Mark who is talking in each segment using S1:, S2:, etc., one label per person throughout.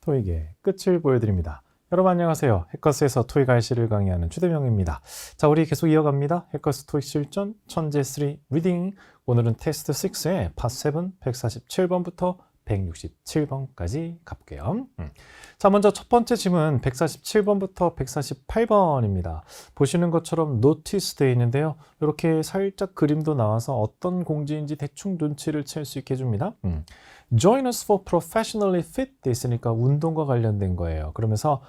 S1: 토익의 끝을 보여드립니다. 여러분 안녕하세요. 해커스에서 토익 RC를 강의하는 추대명입니다. 자, 우리 계속 이어갑니다. 해커스 토익 실전 천재 3 리딩. 오늘은 테스트 6의 파 7 147번부터 167번까지 가볼게요. 자, 먼저 첫 번째 질문 147번부터 148번입니다. 보시는 것처럼 노티스 되어 있는데요. 이렇게 살짝 그림도 나와서 어떤 공지인지 대충 눈치를 챌 수 있게 해줍니다. Join us for professionally fit 돼 있으니까 운동과 관련된 거예요. 그러면서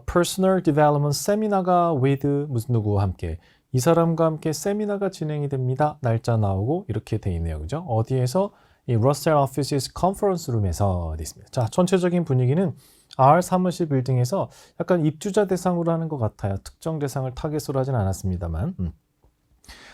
S1: personal development 세미나가 with 무슨 누구와 함께 이 사람과 함께 세미나가 진행이 됩니다. 날짜 나오고 이렇게 돼 있네요. 그죠? 어디에서? 이 러셀 오피스 컨퍼런스 룸에서 돼 있습니다. 자, 전체적인 분위기는 R 사무실 빌딩에서 약간 입주자 대상으로 하는 것 같아요. 특정 대상을 타겟으로 하진 않았습니다만.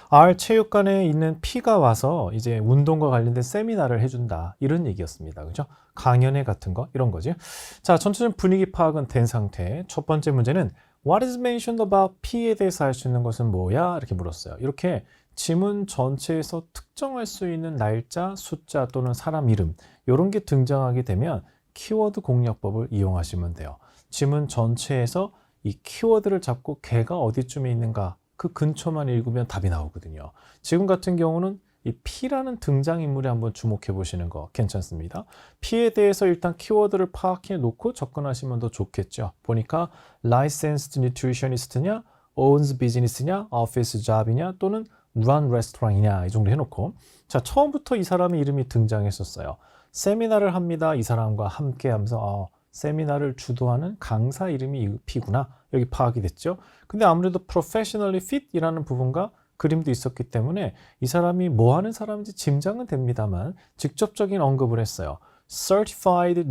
S1: R 체육관에 있는 P가 와서 이제 운동과 관련된 세미나를 해준다. 이런 얘기였습니다. 그죠? 강연회 같은 거, 이런 거죠. 자, 전체적인 분위기 파악은 된 상태. 첫 번째 문제는 What is mentioned about P에 대해서 알 수 있는 것은 뭐야? 이렇게 물었어요. 이렇게 지문 전체에서 특정할 수 있는 날짜, 숫자 또는 사람 이름 이런 게 등장하게 되면 키워드 공략법을 이용하시면 돼요. 지문 전체에서 이 키워드를 잡고 걔가 어디쯤에 있는가 그 근처만 읽으면 답이 나오거든요. 지금 같은 경우는 이 P라는 등장인물에 한번 주목해 보시는 거 괜찮습니다. P에 대해서 일단 키워드를 파악해 놓고 접근하시면 더 좋겠죠. 보니까 licensed nutritionist냐, owns business냐, office job이냐 또는 run restaurant이냐 이 정도 해놓고 자 처음부터 이 사람의 이름이 등장했었어요. 세미나를 합니다. 이 사람과 함께 하면서 세미나를 주도하는 강사 이름이 P구나. 여기 파악이 됐죠. 근데 아무래도 professionally fit 이라는 부분과 그림도 있었기 때문에 이 사람이 뭐 하는 사람인지 짐작은 됩니다만 직접적인 언급을 했어요. Certified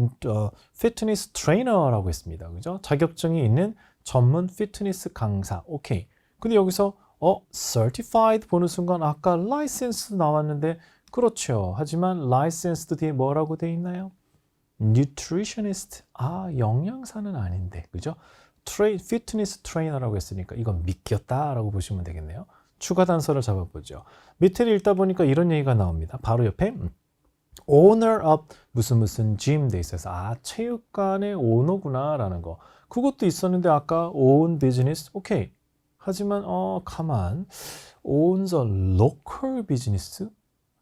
S1: Fitness Trainer라고 했습니다. 그죠? 자격증이 있는 전문 피트니스 강사. 오케이. 근데 여기서 Certified 보는 순간 아까 License 나왔는데 그렇죠. 하지만 Licensed 뒤에 뭐라고 돼 있나요? Nutritionist. 영양사는 아닌데. 그죠? 피트니스 트레이너라고 했으니까 이건 믿겼다라고 보시면 되겠네요. 추가 단서를 잡아보죠. 밑에를 읽다 보니까 이런 얘기가 나옵니다. 바로 옆에 owner of 무슨 gym 돼 있어서 체육관의 오너구나 라는 거. 그것도 있었는데 아까 own business 오케이. 하지만 가만 owns a local business?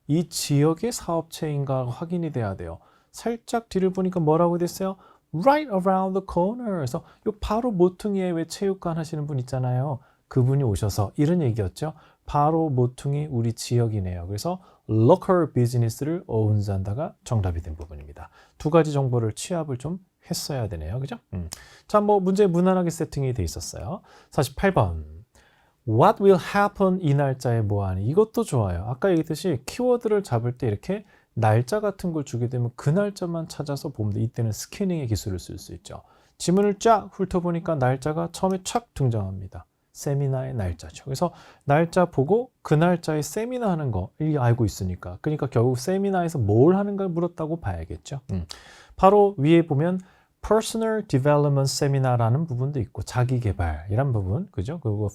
S1: 이 지역의 사업체인가 확인이 돼야 돼요. 살짝 뒤를 보니까 뭐라고 됐어요? Right around the corner. 그래서 요 바로 모퉁이에 왜 체육관 하시는 분 있잖아요. 그분이 오셔서 이런 얘기였죠. 바로 모퉁이 우리 지역이네요. 그래서 local business를 owns 한다가 정답이 된 부분입니다. 두 가지 정보를 취합을 좀 했어야 되네요. 그죠? 자, 문제 무난하게 세팅이 돼 있었어요. 48번. What will happen 이 날짜에 뭐하니? 이것도 좋아요. 아까 얘기했듯이 키워드를 잡을 때 이렇게 날짜 같은 걸 주게 되면 그 날짜만 찾아서 보면 돼. 이때는 스캐닝의 기술을 쓸 수 있죠. 지문을 쫙 훑어보니까 날짜가 처음에 착 등장합니다. 세미나의 날짜죠. 그래서 날짜 보고 그 날짜에 세미나 하는 거 알고 있으니까. 그러니까 결국 세미나에서 뭘 하는가 물었다고 봐야겠죠. 바로 위에 보면 Personal Development Seminar라는 부분도 있고 자기개발이란 부분, 그죠? 그리고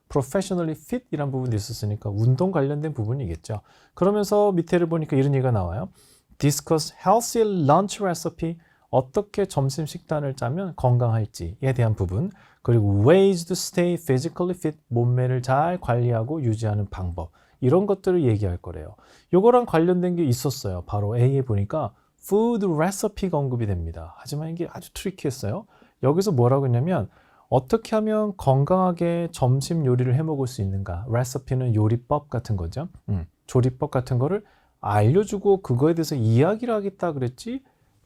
S1: Professionally Fit 이란 부분도 있었으니까 운동 관련된 부분이겠죠. 그러면서 밑에를 보니까 이런 얘기가 나와요. Discuss Healthy Lunch Recipe 어떻게 점심 식단을 짜면 건강할지에 대한 부분 그리고 Ways to Stay Physically Fit 몸매를 잘 관리하고 유지하는 방법 이런 것들을 얘기할 거래요. 요거랑 관련된 게 있었어요. 바로 A에 보니까 Food Recipe가 언급이 됩니다. 하지만 이게 아주 트리키했어요. 여기서 뭐라고 했냐면 어떻게 하면 건강하게 점심 요리를 해 먹을 수 있는가? 레시피는 요리법 같은 거죠. 조리법 같은 거를 알려주고 그거에 대해서 이야기를 하겠다 그랬지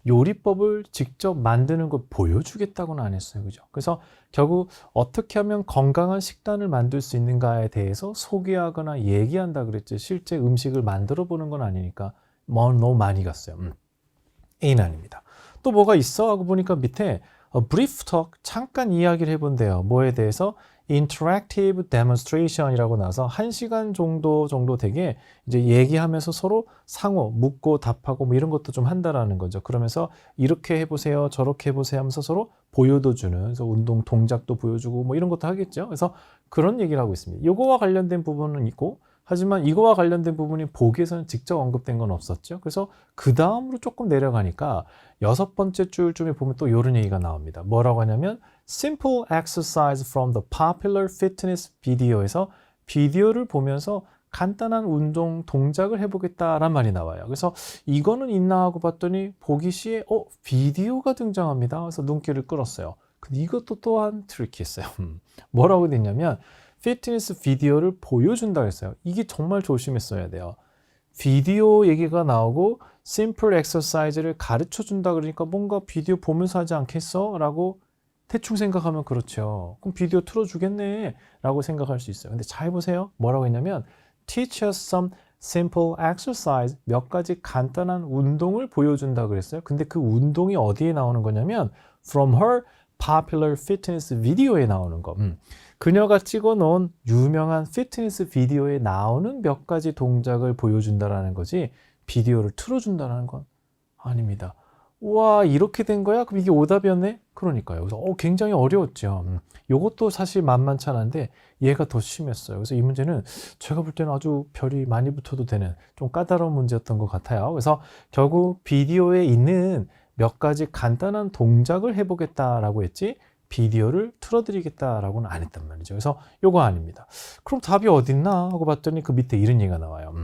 S1: 요리법을 직접 만드는 걸 보여주겠다고는 안 했어요. 그죠? 그래서 결국 어떻게 하면 건강한 식단을 만들 수 있는가에 대해서 소개하거나 얘기한다 그랬지 실제 음식을 만들어 보는 건 아니니까 너무 많이 갔어요. A는 아닙니다. 또 뭐가 있어? 하고 보니까 밑에 brief talk 잠깐 이야기를 해본대요. 뭐에 대해서? interactive demonstration이라고 나서 1시간 정도 되게 이제 얘기하면서 서로 상호 묻고 답하고 이런 것도 좀 한다라는 거죠. 그러면서 이렇게 해보세요, 저렇게 해보세요 하면서 서로 보여도 주는 그래서 운동 동작도 보여주고 이런 것도 하겠죠. 그래서 그런 얘기를 하고 있습니다. 요거와 관련된 부분은 있고 하지만 이거와 관련된 부분이 보기에서는 직접 언급된 건 없었죠. 그래서 그 다음으로 조금 내려가니까 6번째 줄쯤에 보면 또 이런 얘기가 나옵니다. 뭐라고 하냐면 Simple exercise from the popular fitness video에서 비디오를 보면서 간단한 운동 동작을 해보겠다란 말이 나와요. 그래서 이거는 있나 하고 봤더니 보기 시에 비디오가 등장합니다. 그래서 눈길을 끌었어요. 근데 이것도 또한 트리키했어요. 뭐라고 됐냐면 피트니스 비디오를 보여준다 했어요. 이게 정말 조심했어야 돼요. 비디오 얘기가 나오고 심플 엑서사이즈를 가르쳐 준다 그러니까 뭔가 비디오 보면서 하지 않겠어? 라고 대충 생각하면 그렇죠. 그럼 비디오 틀어주겠네 라고 생각할 수 있어요. 근데 잘 보세요. 뭐라고 했냐면 teach us some simple exercise, 몇 가지 간단한 운동을 보여준다 그랬어요. 근데 그 운동이 어디에 나오는 거냐면 from her popular fitness video에 나오는 거. 그녀가 찍어놓은 유명한 피트니스 비디오에 나오는 몇 가지 동작을 보여준다라는 거지 비디오를 틀어준다는 건 아닙니다. 와, 이렇게 된 거야? 그럼 이게 오답이었네? 그러니까요. 그래서 굉장히 어려웠죠. 이것도 사실 만만치 않은데 얘가 더 심했어요. 그래서 이 문제는 제가 볼 때는 아주 별이 많이 붙어도 되는 좀 까다로운 문제였던 것 같아요. 그래서 결국 비디오에 있는 몇 가지 간단한 동작을 해보겠다라고 했지 비디오를 틀어드리겠다라고는 안 했단 말이죠. 그래서 요거 아닙니다. 그럼 답이 어딨나 하고 봤더니 그 밑에 이런 얘기가 나와요.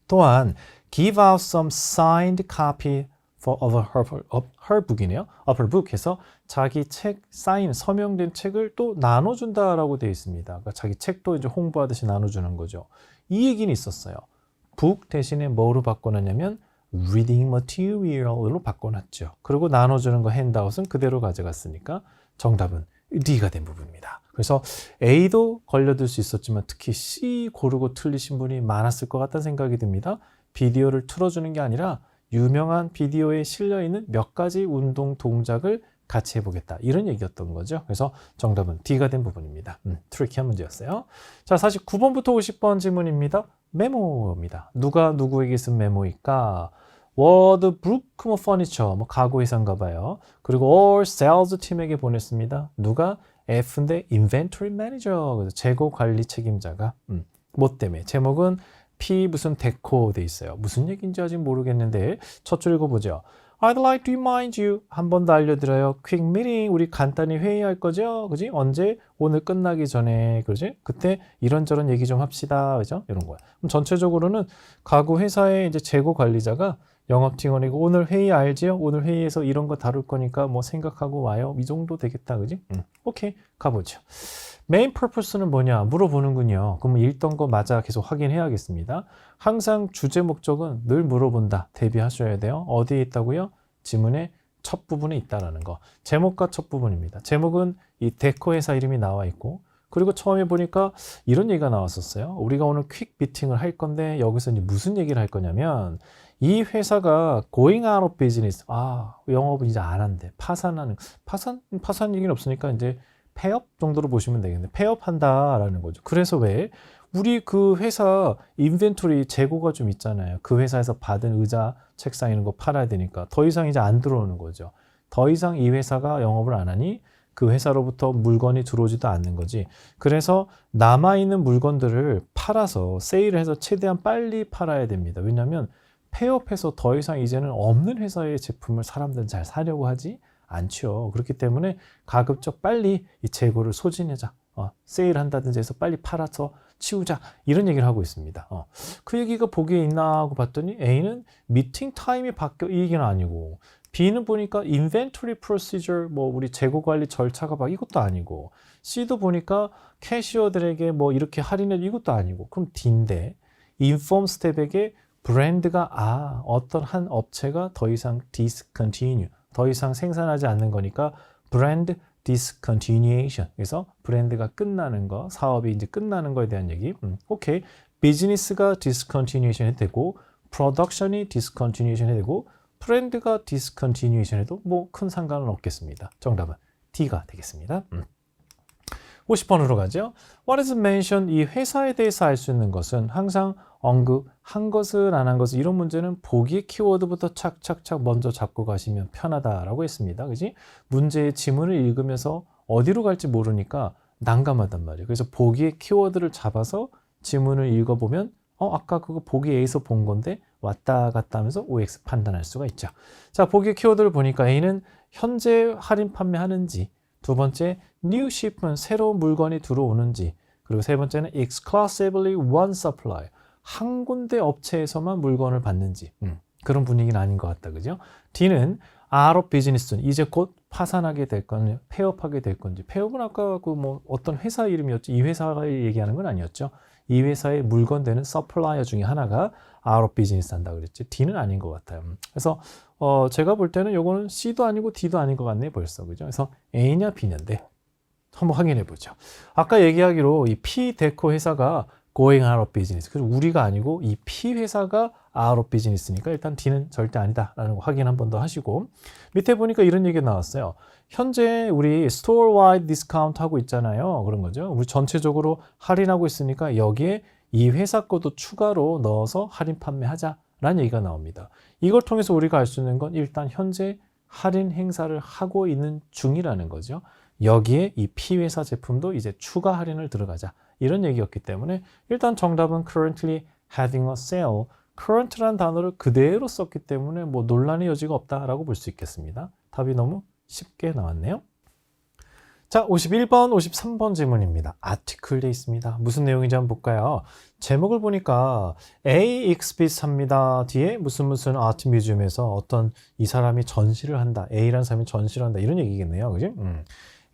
S1: 또한 give out some signed copy of her book이네요. of her book 해서 자기 책 사인 서명된 책을 또 나눠준다라고 되어 있습니다. 그러니까 자기 책도 이제 홍보하듯이 나눠주는 거죠. 이 얘기는 있었어요. book 대신에 뭐로 바꿔놨냐면 reading material로 바꿔놨죠. 그리고 나눠주는 거 핸드아웃은 그대로 가져갔으니까 정답은 D가 된 부분입니다. 그래서 A도 걸려들 수 있었지만 특히 C 고르고 틀리신 분이 많았을 것 같다는 생각이 듭니다. 비디오를 틀어주는 게 아니라 유명한 비디오에 실려있는 몇 가지 운동 동작을 같이 해보겠다. 이런 얘기였던 거죠. 그래서 정답은 D가 된 부분입니다. 트리키한 문제였어요. 자, 49번부터 50번 질문입니다. 메모입니다. 누가 누구에게 쓴 메모일까? 워드 브루크 퍼니처, 가구 회사인가 봐요. 그리고 all sales 팀에게 보냈습니다. 누가? F인데 inventory manager, 그래서 재고 관리 책임자가. 뭐 때문에? 제목은 P 무슨 데코 돼 있어요. 무슨 얘기인지 아직 모르겠는데 첫 줄 읽어보죠. I'd like to remind you. 한 번 더 알려드려요. quick meeting. 우리 간단히 회의할 거죠? 그지? 언제? 오늘 끝나기 전에. 그지? 그때 이런저런 얘기 좀 합시다. 그죠? 이런 거야. 그럼 전체적으로는 가구 회사의 이제 재고 관리자가 영업팀원이고 오늘 회의 알지요? 오늘 회의에서 이런 거 다룰 거니까 뭐 생각하고 와요. 이 정도 되겠다. 그지? 오케이. 가보죠. 메인 퍼포스는 뭐냐 물어보는군요. 그럼 읽던 거 맞아 계속 확인해야겠습니다. 항상 주제 목적은 늘 물어본다. 대비하셔야 돼요. 어디에 있다고요? 지문의 첫 부분에 있다라는 거. 제목과 첫 부분입니다. 제목은 이 데코 회사 이름이 나와 있고 그리고 처음에 보니까 이런 얘기가 나왔었어요. 우리가 오늘 퀵 미팅을 할 건데 여기서 이제 무슨 얘기를 할 거냐면 이 회사가 going out of business. 영업은 이제 안 한대. 파산 얘기는 없으니까 이제 폐업 정도로 보시면 되겠는데 폐업한다라는 거죠. 그래서 왜? 우리 그 회사 인벤토리 재고가 좀 있잖아요. 그 회사에서 받은 의자, 책상 이런 거 팔아야 되니까 더 이상 이제 안 들어오는 거죠. 더 이상 이 회사가 영업을 안 하니 그 회사로부터 물건이 들어오지도 않는 거지. 그래서 남아있는 물건들을 팔아서 세일을 해서 최대한 빨리 팔아야 됩니다. 왜냐하면 폐업해서 더 이상 이제는 없는 회사의 제품을 사람들은 잘 사려고 하지 않죠. 그렇기 때문에 가급적 빨리 이 재고를 소진하자. 세일한다든지 해서 빨리 팔아서 치우자. 이런 얘기를 하고 있습니다. 그 얘기가 보기에 있나 하고 봤더니 A는 미팅 타임이 바뀌어 이 얘기는 아니고 B는 보니까 inventory procedure 우리 재고 관리 절차가 바뀌어 이것도 아니고 C도 보니까 캐시어들에게 이렇게 할인해 이것도 아니고 그럼 D인데 inform 스텝에게 브랜드가 어떤 한 업체가 더 이상 discontinue 더 이상 생산하지 않는 거니까 브랜드 discontinuation. 그래서 브랜드가 끝나는 거, 사업이 이제 끝나는 거에 대한 얘기. 오케이. 비즈니스가 discontinuation 해도 되고, 프로덕션이 discontinuation 해도 되고, 브랜드가 discontinuation 해도 큰 상관은 없겠습니다. 정답은 D가 되겠습니다. 50번으로 가죠. What is mentioned? 이 회사에 대해서 알 수 있는 것은 항상 언급한 것을 안 한 것을 이런 문제는 보기의 키워드부터 착착착 먼저 잡고 가시면 편하다라고 했습니다. 그지? 문제의 지문을 읽으면서 어디로 갈지 모르니까 난감하단 말이에요. 그래서 보기의 키워드를 잡아서 지문을 읽어보면 아까 그거 보기 A에서 본 건데 왔다 갔다 하면서 OX 판단할 수가 있죠. 자, 보기 키워드를 보니까 A는 현재 할인 판매하는지, 두 번째 new shipment, 새로운 물건이 들어오는지, 그리고 세 번째는 exclusively one supplier, 한 군데 업체에서만 물건을 받는지, 그런 분위기는 아닌 것 같다, 그죠? D는 out of business, 이제 곧 파산하게 될 건지, 폐업하게 될 건지. 폐업은 아까 그 뭐 어떤 회사 이름이었죠. 이 회사가 얘기하는 건 아니었죠. 이 회사의 물건 되는 서플라이어 중에 하나가 out of business 한다 그랬지. D는 아닌 것 같아요. 그래서 제가 볼 때는 요거는 C도 아니고 D도 아닌 것 같네 벌써, 그죠? 그래서 A냐 B냐인데 한번 확인해 보죠. 아까 얘기하기로 이 P 데코 회사가 going out of business. 그리고 우리가 아니고 이 P 회사가 out of business니까 일단 D는 절대 아니다라는 거 확인 한 번 더 하시고, 밑에 보니까 이런 얘기가 나왔어요. 현재 우리 store wide discount 하고 있잖아요. 그런 거죠. 우리 전체적으로 할인하고 있으니까 여기에 이 회사 것도 추가로 넣어서 할인 판매하자라는 얘기가 나옵니다. 이걸 통해서 우리가 알 수 있는 건 일단 현재 할인 행사를 하고 있는 중이라는 거죠. 여기에 이 P 회사 제품도 이제 추가 할인을 들어가자, 이런 얘기였기 때문에 일단 정답은 currently having a sale. current라는 단어를 그대로 썼기 때문에 뭐 논란의 여지가 없다라고 볼 수 있겠습니다. 답이 너무 쉽게 나왔네요. 자, 51번, 53번 질문입니다. 아티클 돼 있습니다. 무슨 내용인지 한번 볼까요? 제목을 보니까 A exhibit 합니다. 뒤에 무슨 아트 뮤지엄에서 어떤 이 사람이 전시를 한다. A라는 사람이 전시를 한다. 이런 얘기겠네요. 그지?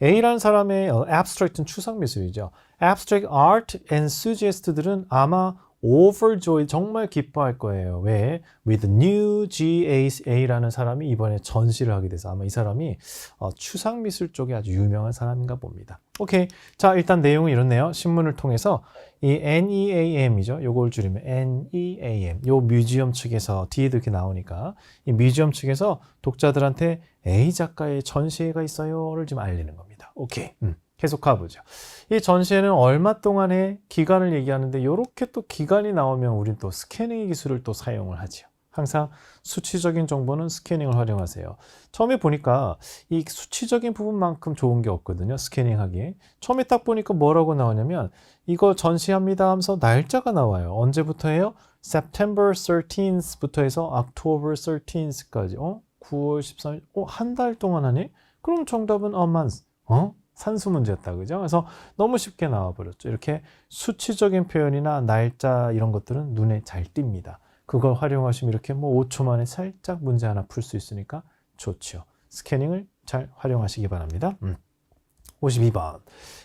S1: A라는 사람의 abstract는 추상 미술이죠. abstract art enthusiast들은 아마 overjoyed, 정말 기뻐할 거예요. 왜? With new GAA라는 사람이 이번에 전시를 하게 돼서 아마 이 사람이 추상 미술 쪽에 아주 유명한 사람인가 봅니다. 오케이. 자, 일단 내용은 이렇네요. 신문을 통해서 이 NEAM이죠. 요걸 줄이면 NEAM. 요 뮤지엄 측에서 뒤에도 이렇게 나오니까 이 뮤지엄 측에서 독자들한테 A 작가의 전시회가 있어요를 좀 알리는 겁니다. 오케이. 계속 가보죠. 이 전시회는 얼마 동안의 기간을 얘기하는데 이렇게 또 기간이 나오면 우린 또 스캐닝 기술을 또 사용을 하죠. 항상 수치적인 정보는 스캐닝을 활용하세요. 처음에 보니까 이 수치적인 부분만큼 좋은 게 없거든요. 스캐닝하기에. 처음에 딱 보니까 뭐라고 나오냐면 이거 전시합니다 하면서 날짜가 나와요. 언제부터예요? September 13th부터 해서 October 13th까지. 9월 13일. 한 달 동안 하네? 그럼 정답은 a month. 산수 문제였다, 그죠? 그래서 너무 쉽게 나와버렸죠. 이렇게 수치적인 표현이나 날짜 이런 것들은 눈에 잘 띕니다. 그걸 활용하시면 이렇게 뭐 5초 만에 살짝 문제 하나 풀 수 있으니까 좋죠. 스캐닝을 잘 활용하시기 바랍니다. 52번.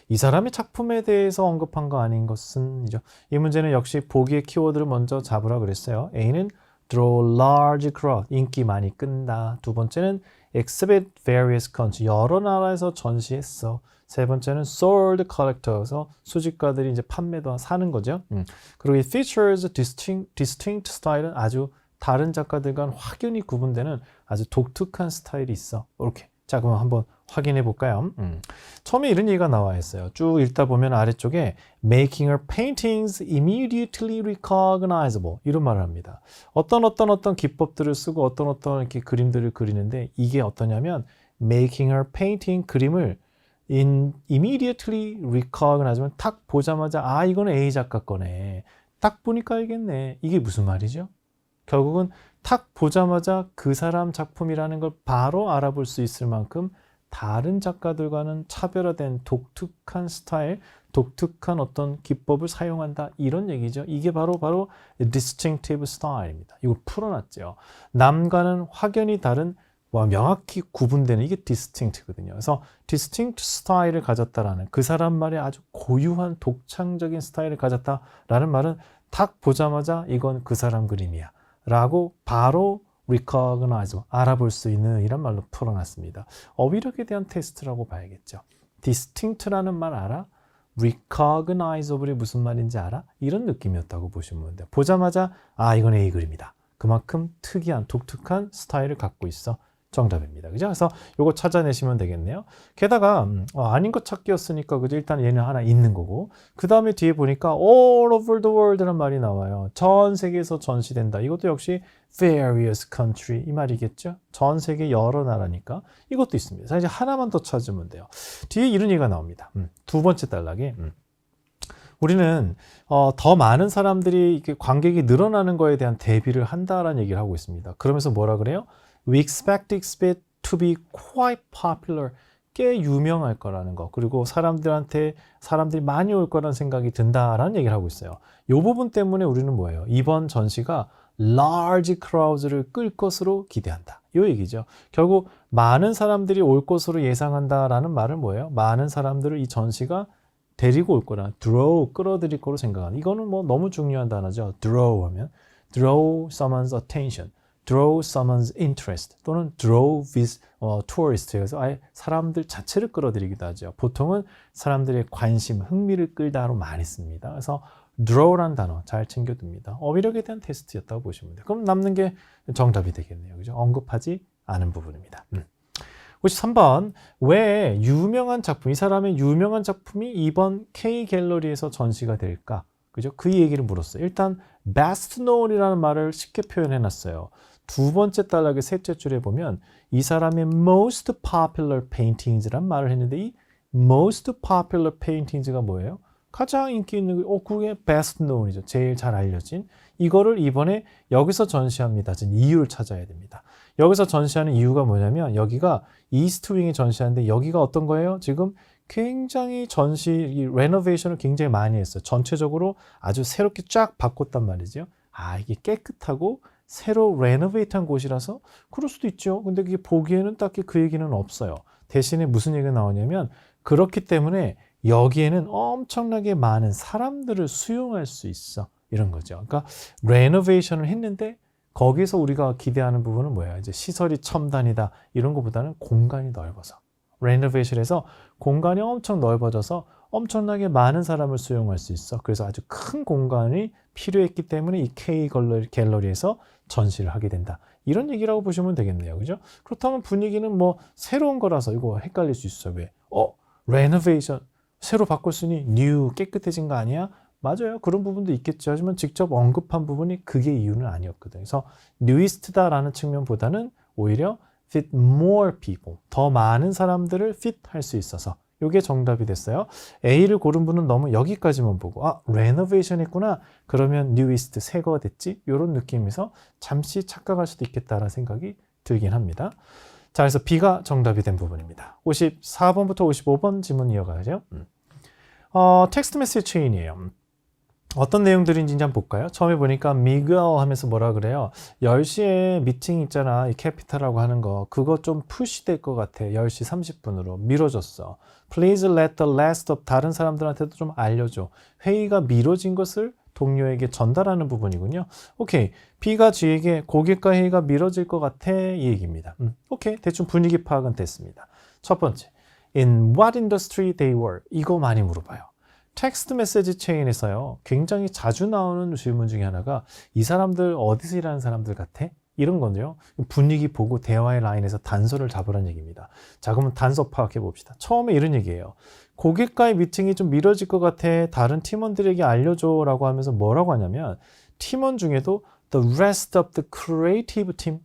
S1: 이 사람의 작품에 대해서 언급한 거 아닌 것은 이죠. 이 문제는 역시 보기의 키워드를 먼저 잡으라 그랬어요. A는 draw large crowd, 인기 많이 끈다. 두 번째는 exhibit various countries, 여러 나라에서 전시했어. 세 번째는 sold collector에서 수집가들이 이제 판매도 사는 거죠. 그리고 이 features distinct style은 아주 다른 작가들과는 확연히 구분되는 아주 독특한 스타일이 있어. 이렇게. 자, 그럼 한번 확인해 볼까요? 처음에 이런 얘기가 나와 있어요. 쭉 읽다 보면 아래쪽에 making her paintings immediately recognizable 이런 말을 합니다. 어떤 기법들을 쓰고 어떤 이렇게 그림들을 그리는데 이게 어떠냐면 making her painting, 그림을 immediately recognize면 딱 보자마자 이거는 A 작가 거네. 딱 보니까 알겠네. 이게 무슨 말이죠? 결국은 딱 보자마자 그 사람 작품이라는 걸 바로 알아볼 수 있을 만큼 다른 작가들과는 차별화된 독특한 스타일, 독특한 어떤 기법을 사용한다, 이런 얘기죠. 이게 바로 distinctive style입니다. 이걸 풀어놨죠. 남과는 확연히 다른, 명확히 구분되는, 이게 distinct거든요. 그래서 distinct 스타일을 가졌다라는, 그 사람만의 아주 고유한 독창적인 스타일을 가졌다라는 말은 딱 보자마자 이건 그 사람 그림이야 라고 바로 recognize, 알아볼 수 있는 이런 말로 풀어놨습니다. 어휘력에 대한 테스트라고 봐야겠죠. distinct라는 말 알아? recognizable이 무슨 말인지 알아? 이런 느낌이었다고 보시면 돼요. 보자마자 이건 A 그림이다. 그만큼 특이한 독특한 스타일을 갖고 있어. 정답입니다. 그죠? 그래서 요거 찾아내시면 되겠네요. 게다가 아닌 것 찾기였으니까 그죠? 일단 얘는 하나 있는 거고, 그 다음에 뒤에 보니까 all over the world라는 말이 나와요. 전 세계에서 전시된다. 이것도 역시 various country 이 말이겠죠? 전 세계 여러 나라니까 이것도 있습니다. 자, 이제 하나만 더 찾으면 돼요. 뒤에 이런 얘기가 나옵니다. 두 번째 단락에 우리는 더 많은 사람들이 이렇게 관객이 늘어나는 거에 대한 대비를 한다라는 얘기를 하고 있습니다. 그러면서 뭐라 그래요? We expect it to be quite popular. 꽤 유명할 거라는 거. 그리고 사람들이 많이 올 거라는 생각이 든다라는 얘기를 하고 있어요. 이 부분 때문에 우리는 뭐예요? 이번 전시가 large crowds를 끌 것으로 기대한다. 이 얘기죠. 결국 많은 사람들이 올 것으로 예상한다라는 말은 뭐예요? 많은 사람들을 이 전시가 데리고 올 거라, draw, 끌어들일 거로 생각하는. 이거는 뭐 너무 중요한 단어죠. draw 하면 draw someone's attention, draw someone's interest 또는 draw tourist. 그래서 아예 사람들 자체를 끌어들이기도 하죠. 보통은 사람들의 관심, 흥미를 끌다로 많이 씁니다. 그래서 draw라는 단어 잘 챙겨둡니다. 어휘력에 대한 테스트였다고 보시면 돼요. 그럼 남는 게 정답이 되겠네요. 그죠? 언급하지 않은 부분입니다. 53번. 왜 유명한 작품, 이 사람의 유명한 작품이 이번 K 갤러리에서 전시가 될까? 그죠? 그 얘기를 물었어요. 일단 best known이라는 말을 쉽게 표현해 놨어요. 두 번째 단락의 셋째 줄에 보면 이 사람의 most popular paintings란 말을 했는데 이 most popular paintings가 뭐예요? 가장 인기 있는 그게 best known이죠. 제일 잘 알려진. 이거를 이번에 여기서 전시합니다. 이유를 찾아야 됩니다. 여기서 전시하는 이유가 뭐냐면 여기가 이스트 윙이 전시하는데 여기가 어떤 거예요? 지금 굉장히 레노베이션을 굉장히 많이 했어요. 전체적으로 아주 새롭게 쫙 바꿨단 말이죠. 이게 깨끗하고 새로 레노베이트한 곳이라서 그럴 수도 있죠. 근데 그게 보기에는 딱히 그 얘기는 없어요. 대신에 무슨 얘기가 나오냐면 그렇기 때문에 여기에는 엄청나게 많은 사람들을 수용할 수 있어. 이런 거죠. 그러니까 레노베이션을 했는데 거기서 우리가 기대하는 부분은 뭐야? 이제 시설이 첨단이다. 이런 것보다는 공간이 넓어서. 레노베이션에서 공간이 엄청 넓어져서 엄청나게 많은 사람을 수용할 수 있어. 그래서 아주 큰 공간이 필요했기 때문에 이 K 갤러리에서 전시를 하게 된다. 이런 얘기라고 보시면 되겠네요. 그죠? 그렇다면 분위기는 뭐 새로운 거라서 이거 헷갈릴 수 있어. 왜? 레노베이션 새로 바꿨으니 new 깨끗해진 거 아니야? 맞아요. 그런 부분도 있겠죠. 하지만 직접 언급한 부분이 그게 이유는 아니었거든요. 그래서 newest다라는 측면보다는 오히려 fit more people, 더 많은 사람들을 fit 할 수 있어서 이게 정답이 됐어요. A를 고른 분은 너무 여기까지만 보고 renovation 했구나. 그러면 newest 새 거 됐지? 이런 느낌에서 잠시 착각할 수도 있겠다라는 생각이 들긴 합니다. 자, 그래서 B가 정답이 된 부분입니다. 54번부터 55번 지문 이어가죠. 텍스트 메시지 체인이에요. 어떤 내용들인지 한번 볼까요? 처음에 보니까 미글 하면서 뭐라 그래요? 10시에 미팅 있잖아. 이 캐피탈이라고 하는 거. 그거 좀 푸시 될 것 같아. 10시 30분으로 미뤄졌어. Please let the rest of 다른 사람들한테도 좀 알려줘. 회의가 미뤄진 것을 동료에게 전달하는 부분이군요. 오케이. B가 G에게 고객과 회의가 미뤄질 것 같아. 이 얘기입니다. 오케이. 대충 분위기 파악은 됐습니다. 첫 번째. In what industry they were? 이거 많이 물어봐요. 텍스트 메시지 체인에서요. 굉장히 자주 나오는 질문 중에 하나가 이 사람들 어디서 일하는 사람들 같아? 이런 건데요. 분위기 보고 대화의 라인에서 단서를 잡으라는 얘기입니다. 자, 그러면 단서 파악해 봅시다. 처음에 이런 얘기예요. 고객과의 미팅이 좀 미뤄질 것 같아. 다른 팀원들에게 알려줘 라고 하면서 뭐라고 하냐면 팀원 중에도 the rest of the creative team,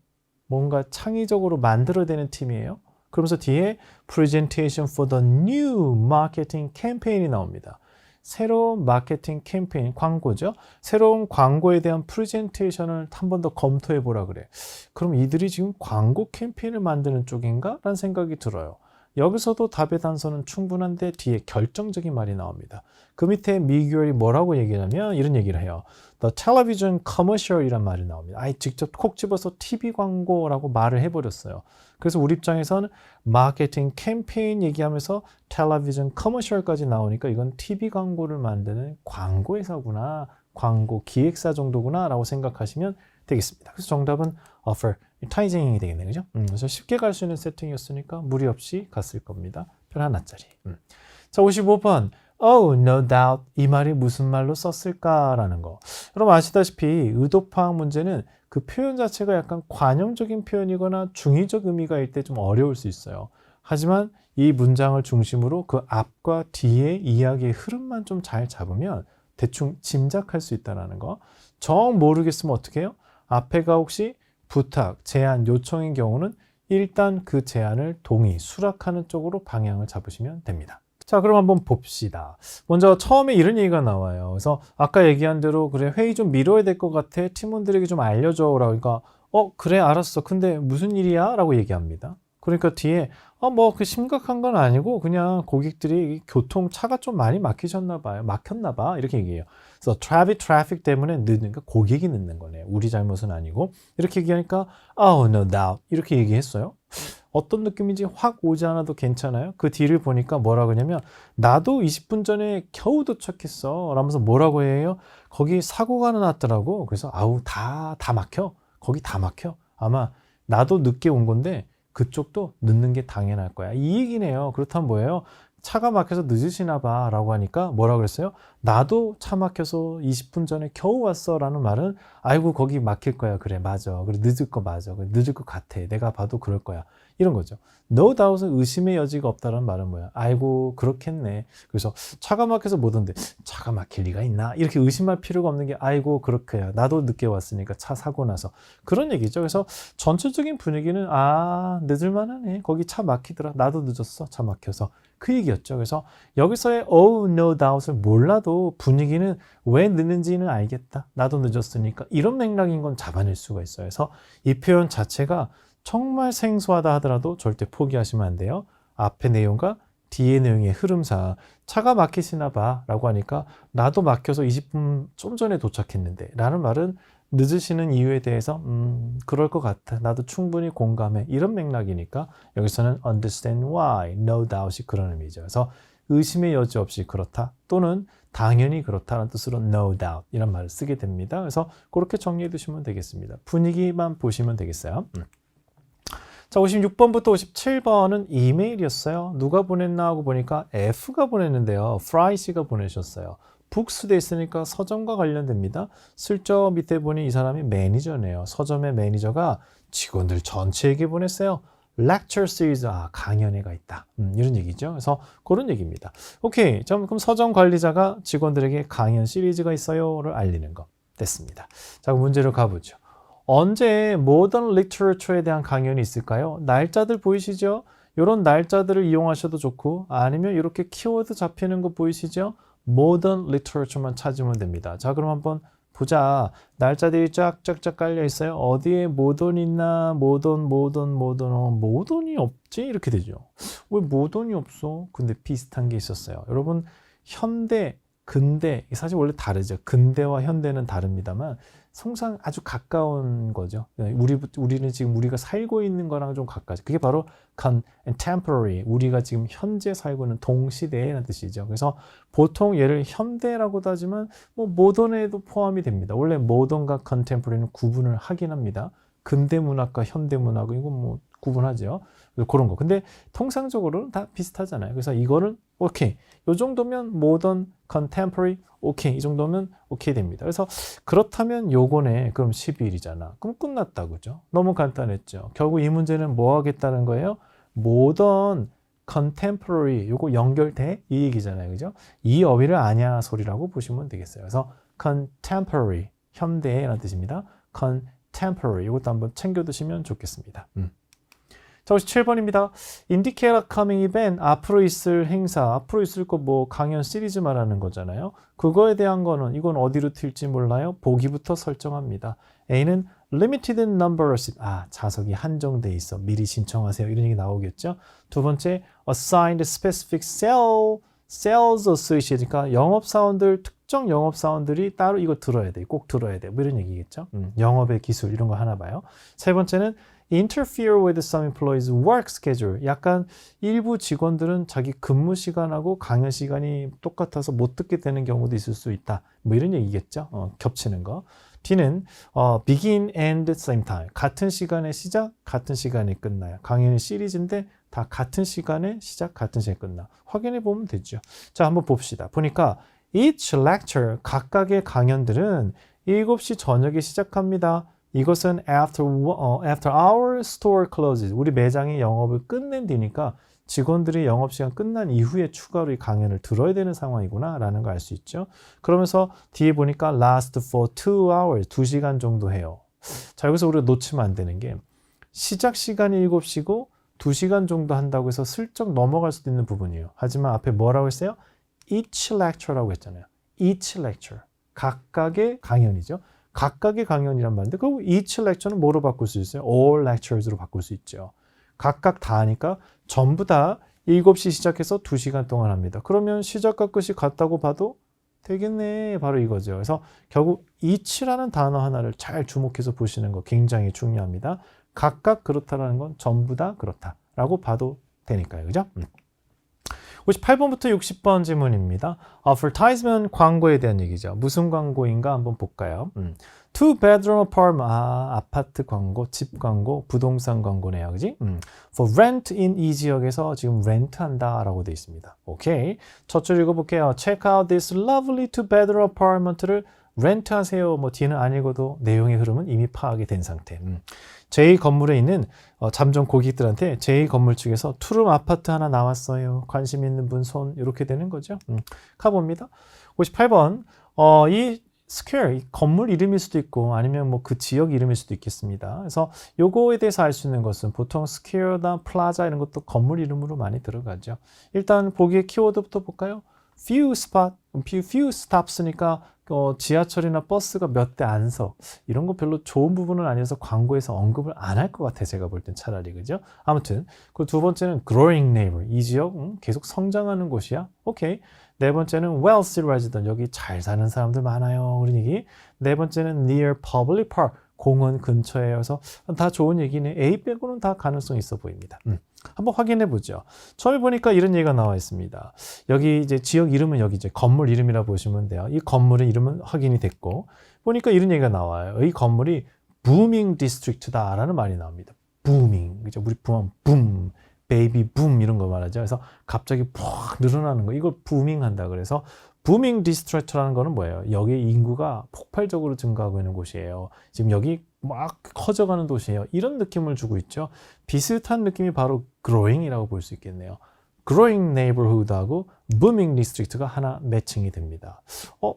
S1: 뭔가 창의적으로 만들어내는 팀이에요. 그러면서 뒤에 presentation for the new marketing campaign이 나옵니다. 새로운 마케팅 캠페인, 광고죠. 새로운 광고에 대한 프레젠테이션을 한 번 더 검토해 보라 그래. 그럼 이들이 지금 광고 캠페인을 만드는 쪽인가? 라는 생각이 들어요. 여기서도 답의 단서는 충분한데 뒤에 결정적인 말이 나옵니다. 그 밑에 미규얼이 뭐라고 얘기하냐면 이런 얘기를 해요. The television commercial이란 말이 나옵니다. 직접 콕 집어서 TV 광고라고 말을 해버렸어요. 그래서 우리 입장에서는 마케팅 캠페인 얘기하면서 텔레비전 커머셜까지 나오니까 이건 TV 광고를 만드는 광고 회사구나, 광고 기획사 정도구나 라고 생각하시면 되겠습니다. 그래서 정답은 advertising이 되겠네요. 그죠? 그래서 쉽게 갈 수 있는 세팅이었으니까 무리 없이 갔을 겁니다. 별 하나짜리. 자, 55번. Oh, no doubt. 이 말이 무슨 말로 썼을까라는 거. 여러분 아시다시피 의도 파악 문제는 그 표현 자체가 약간 관용적인 표현이거나 중의적 의미가 일 때 좀 어려울 수 있어요. 하지만 이 문장을 중심으로 그 앞과 뒤의 이야기의 흐름만 좀 잘 잡으면 대충 짐작할 수 있다는 거. 정 모르겠으면 어떻게 해요? 앞에가 혹시 부탁, 제안, 요청인 경우는 일단 그 제안을 동의, 수락하는 쪽으로 방향을 잡으시면 됩니다. 자, 그럼 한번 봅시다. 먼저 처음에 이런 얘기가 나와요. 그래서 아까 얘기한 대로 그래 회의 좀 미뤄야 될 것 같아. 팀원들에게 좀 알려줘. 라고 그러니까 그래 알았어. 근데 무슨 일이야? 라고 얘기합니다. 그러니까 뒤에 뭐 그 심각한 건 아니고 그냥 고객들이 교통차가 좀 많이 막히셨나 봐요. 막혔나 봐. 이렇게 얘기해요. 그래서 트래픽 때문에 늦으니까 고객이 늦는 거네요. 우리 잘못은 아니고. 이렇게 얘기하니까 no doubt. 이렇게 얘기했어요. 어떤 느낌인지 확 오지 않아도 괜찮아요. 그 뒤를 보니까 뭐라고 하냐면 나도 20분 전에 겨우 도착했어 라면서 뭐라고 해요? 거기 사고가 났더라고. 그래서 다 막혀. 거기 다 막혀. 아마 나도 늦게 온 건데 그쪽도 늦는 게 당연할 거야. 이 얘기네요. 그렇다면 뭐예요? 차가 막혀서 늦으시나 봐 라고 하니까 뭐라 그랬어요? 나도 차 막혀서 20분 전에 겨우 왔어 라는 말은 아이고 거기 막힐 거야. 그래 맞아. 그래 늦을 거 맞아. 그래, 늦을 것 같아. 내가 봐도 그럴 거야. 이런 거죠. No doubt은 의심의 여지가 없다는 말은 뭐야? 아이고 그렇겠네. 그래서 차가 막혀서 못 온대. 차가 막힐 리가 있나? 이렇게 의심할 필요가 없는 게 아이고 그렇게야. 나도 늦게 왔으니까 차 사고 나서 그런 얘기죠. 그래서 전체적인 분위기는 늦을 만하네. 거기 차 막히더라. 나도 늦었어. 차 막혀서. 그 얘기였죠. 그래서 여기서의 no doubt을 몰라도 분위기는 왜 늦는지는 알겠다. 나도 늦었으니까. 이런 맥락인 건 잡아낼 수가 있어요. 그래서 이 표현 자체가 정말 생소하다 하더라도 절대 포기하시면 안 돼요. 앞의 내용과 뒤의 내용의 흐름상 차가 막히시나 봐 라고 하니까 나도 막혀서 20분 좀 전에 도착했는데 라는 말은 늦으시는 이유에 대해서 그럴 것 같아. 나도 충분히 공감해. 이런 맥락이니까 여기서는 understand why, no doubt이 그런 의미죠. 그래서 의심의 여지 없이 그렇다 또는 당연히 그렇다는 뜻으로 no doubt 이런 말을 쓰게 됩니다. 그래서 그렇게 정리해 두시면 되겠습니다. 분위기만 보시면 되겠어요. 자, 56번부터 57번은 이메일이었어요. 누가 보냈나 하고 보니까 F가 보냈는데요. 프라이 씨가 보내셨어요. 북스 돼 있으니까 서점과 관련됩니다. 슬쩍 밑에 보니 이 사람이 매니저네요. 서점의 매니저가 직원들 전체에게 보냈어요. lecture series, 강연회가 있다. 이런 얘기죠. 그래서 그런 얘기입니다. 오케이. 그럼 서점 관리자가 직원들에게 강연 시리즈가 있어요를 알리는 거 됐습니다. 자, 문제로 가보죠. 언제 모던 리터처에 대한 강연이 있을까요? 날짜들 보이시죠? 이런 날짜들을 이용하셔도 좋고 아니면 이렇게 키워드 잡히는 거 보이시죠? 모던 리터처만 찾으면 됩니다. 자, 그럼 한번 보자. 날짜들이 쫙쫙쫙 깔려 있어요. 어디에 모던 있나? 모던이 없지? 이렇게 되죠. 왜 모던이 없어? 근데 비슷한 게 있었어요. 여러분, 현대, 근대, 사실 원래 다르죠. 근대와 현대는 다릅니다만 성상 아주 가까운 거죠. 우리는 지금 우리가 살고 있는 거랑 좀 가까워요. 그게 바로 contemporary, 우리가 지금 현재 살고 있는 동시대라는 뜻이죠. 그래서 보통 얘를 현대라고도 하지만 뭐 모던에도 포함이 됩니다. 원래 모던과 contemporary는 구분을 하긴 합니다. 근대 문학과 현대 문학은 이건 뭐 구분하죠. 그런 거. 근데 통상적으로는 다 비슷하잖아요. 그래서 이거는 오케이. 이 정도면 모던, 컨템포러리, 오케이. 이 정도면 오케이 됩니다. 그래서 그렇다면 요거네. 그럼 12일이잖아. 그럼 끝났다. 그죠? 너무 간단했죠. 결국 이 문제는 뭐 하겠다는 거예요? 모던, 컨템포러리 요거 연결돼? 이 얘기잖아요. 그죠? 이 어휘를 아냐 소리라고 보시면 되겠어요. 그래서 contemporary, 현대라는 뜻입니다. contemporary 이것도 한번 챙겨 두시면 좋겠습니다. 자, 57번입니다. Indicate a coming event, 앞으로 있을 행사, 앞으로 있을 거 뭐 강연 시리즈 말하는 거잖아요. 그거에 대한 거는 이건 어디로 튈지 몰라요. 보기부터 설정합니다. A는 limited number of seats, 좌석이 한정돼 있어. 미리 신청하세요. 이런 얘기 나오겠죠. 두 번째, assigned specific sales associate, 그러니까 영업사원들, 특정 영업사원들이 따로 이거 들어야 돼. 꼭 들어야 돼. 뭐 이런 얘기겠죠. 영업의 기술 이런 거 하나 봐요. 세 번째는 interfere with some employees' work schedule. 약간 일부 직원들은 자기 근무 시간하고 강연 시간이 똑같아서 못 듣게 되는 경우도 있을 수 있다. 뭐 이런 얘기겠죠. 겹치는 거. D는 begin and same time. 같은 시간에 시작, 같은 시간에 끝나요. 강연이 시리즈인데 다 같은 시간에 시작, 같은 시간에 끝나. 확인해 보면 되죠. 자, 한번 봅시다. 보니까 each lecture, 각각의 강연들은 7시 저녁에 시작합니다. 이것은 after our store closes. 우리 매장이 영업을 끝낸 뒤니까 직원들이 영업시간 끝난 이후에 추가로 이 강연을 들어야 되는 상황이구나 라는 걸 알 수 있죠. 그러면서 뒤에 보니까 last for 2 hours, 2시간 정도 해요. 자, 여기서 우리가 놓치면 안 되는 게 시작 시간이 7시고 2시간 정도 한다고 해서 슬쩍 넘어갈 수도 있는 부분이에요. 하지만 앞에 뭐라고 했어요? Each lecture라고 했잖아요. Each lecture. 각각의 강연이죠. 각각의 강연이란 말인데 그 each lecture는 뭐로 바꿀 수 있어요? all lectures로 바꿀 수 있죠. 각각 다 하니까 전부 다 7시 시작해서 2시간 동안 합니다. 그러면 시작과 끝이 같다고 봐도 되겠네. 바로 이거죠. 그래서 결국 each라는 단어 하나를 잘 주목해서 보시는 거 굉장히 중요합니다. 각각 그렇다라는 건 전부 다 그렇다라고 봐도 되니까요. 그죠? 58번부터 60번 질문입니다. advertisement 광고에 대한 얘기죠. 무슨 광고인가 한번 볼까요? Two bedroom apartment. 아파트 광고, 집 광고, 부동산 광고네요. 그지? For rent in 이 지역에서 지금 렌트 한다라고 되어 있습니다. 오케이. 첫 줄 읽어볼게요. Check out this lovely two bedroom apartment를 렌트하세요. 뭐 뒤는 안 읽어도 내용의 흐름은 이미 파악이 된 상태. 제 건물에 있는 잠정 고객들한테 제 건물 측에서 투룸 아파트 하나 나왔어요. 관심 있는 분 손 이렇게 되는 거죠. 가봅니다. 58번 이 스퀘어, 이 건물 이름일 수도 있고 아니면 뭐 그 지역 이름일 수도 있겠습니다. 그래서 요거에 대해서 알 수 있는 것은 보통 스퀘어나 플라자 이런 것도 건물 이름으로 많이 들어가죠. 일단 보기의 키워드부터 볼까요? few spot, few stops니까 지하철이나 버스가 몇 대 안 서. 이런 거 별로 좋은 부분은 아니어서 광고에서 언급을 안 할 것 같아. 제가 볼 땐 차라리. 그죠? 아무튼 그 두 번째는 growing neighbor. 이 지역 계속 성장하는 곳이야. 오케이. 네 번째는 wealthy resident. 여기 잘 사는 사람들 많아요. 그런 얘기. 네 번째는 near public park. 공원 근처에서 다 좋은 얘기네. A 빼고는 다 가능성 있어 보입니다. 한번 확인해 보죠. 처음에 보니까 이런 얘기가 나와 있습니다. 여기 이제 지역 이름은 여기 이제 건물 이름이라 보시면 돼요. 이 건물의 이름은 확인이 됐고 보니까 이런 얘기가 나와요. 이 건물이 booming district다라는 말이 나옵니다. booming. 그죠? 우리 붐, 붐, 베이비 붐 이런 거 말하죠. 그래서 갑자기 푹 늘어나는 거. 이걸 booming 한다. 그래서 부밍 디스트릭트라는 거는 뭐예요? 여기 인구가 폭발적으로 증가하고 있는 곳이에요. 지금 여기 막 커져가는 도시예요. 이런 느낌을 주고 있죠. 비슷한 느낌이 바로 growing이라고 볼 수 있겠네요. growing neighborhood하고 booming district가 하나 매칭이 됩니다.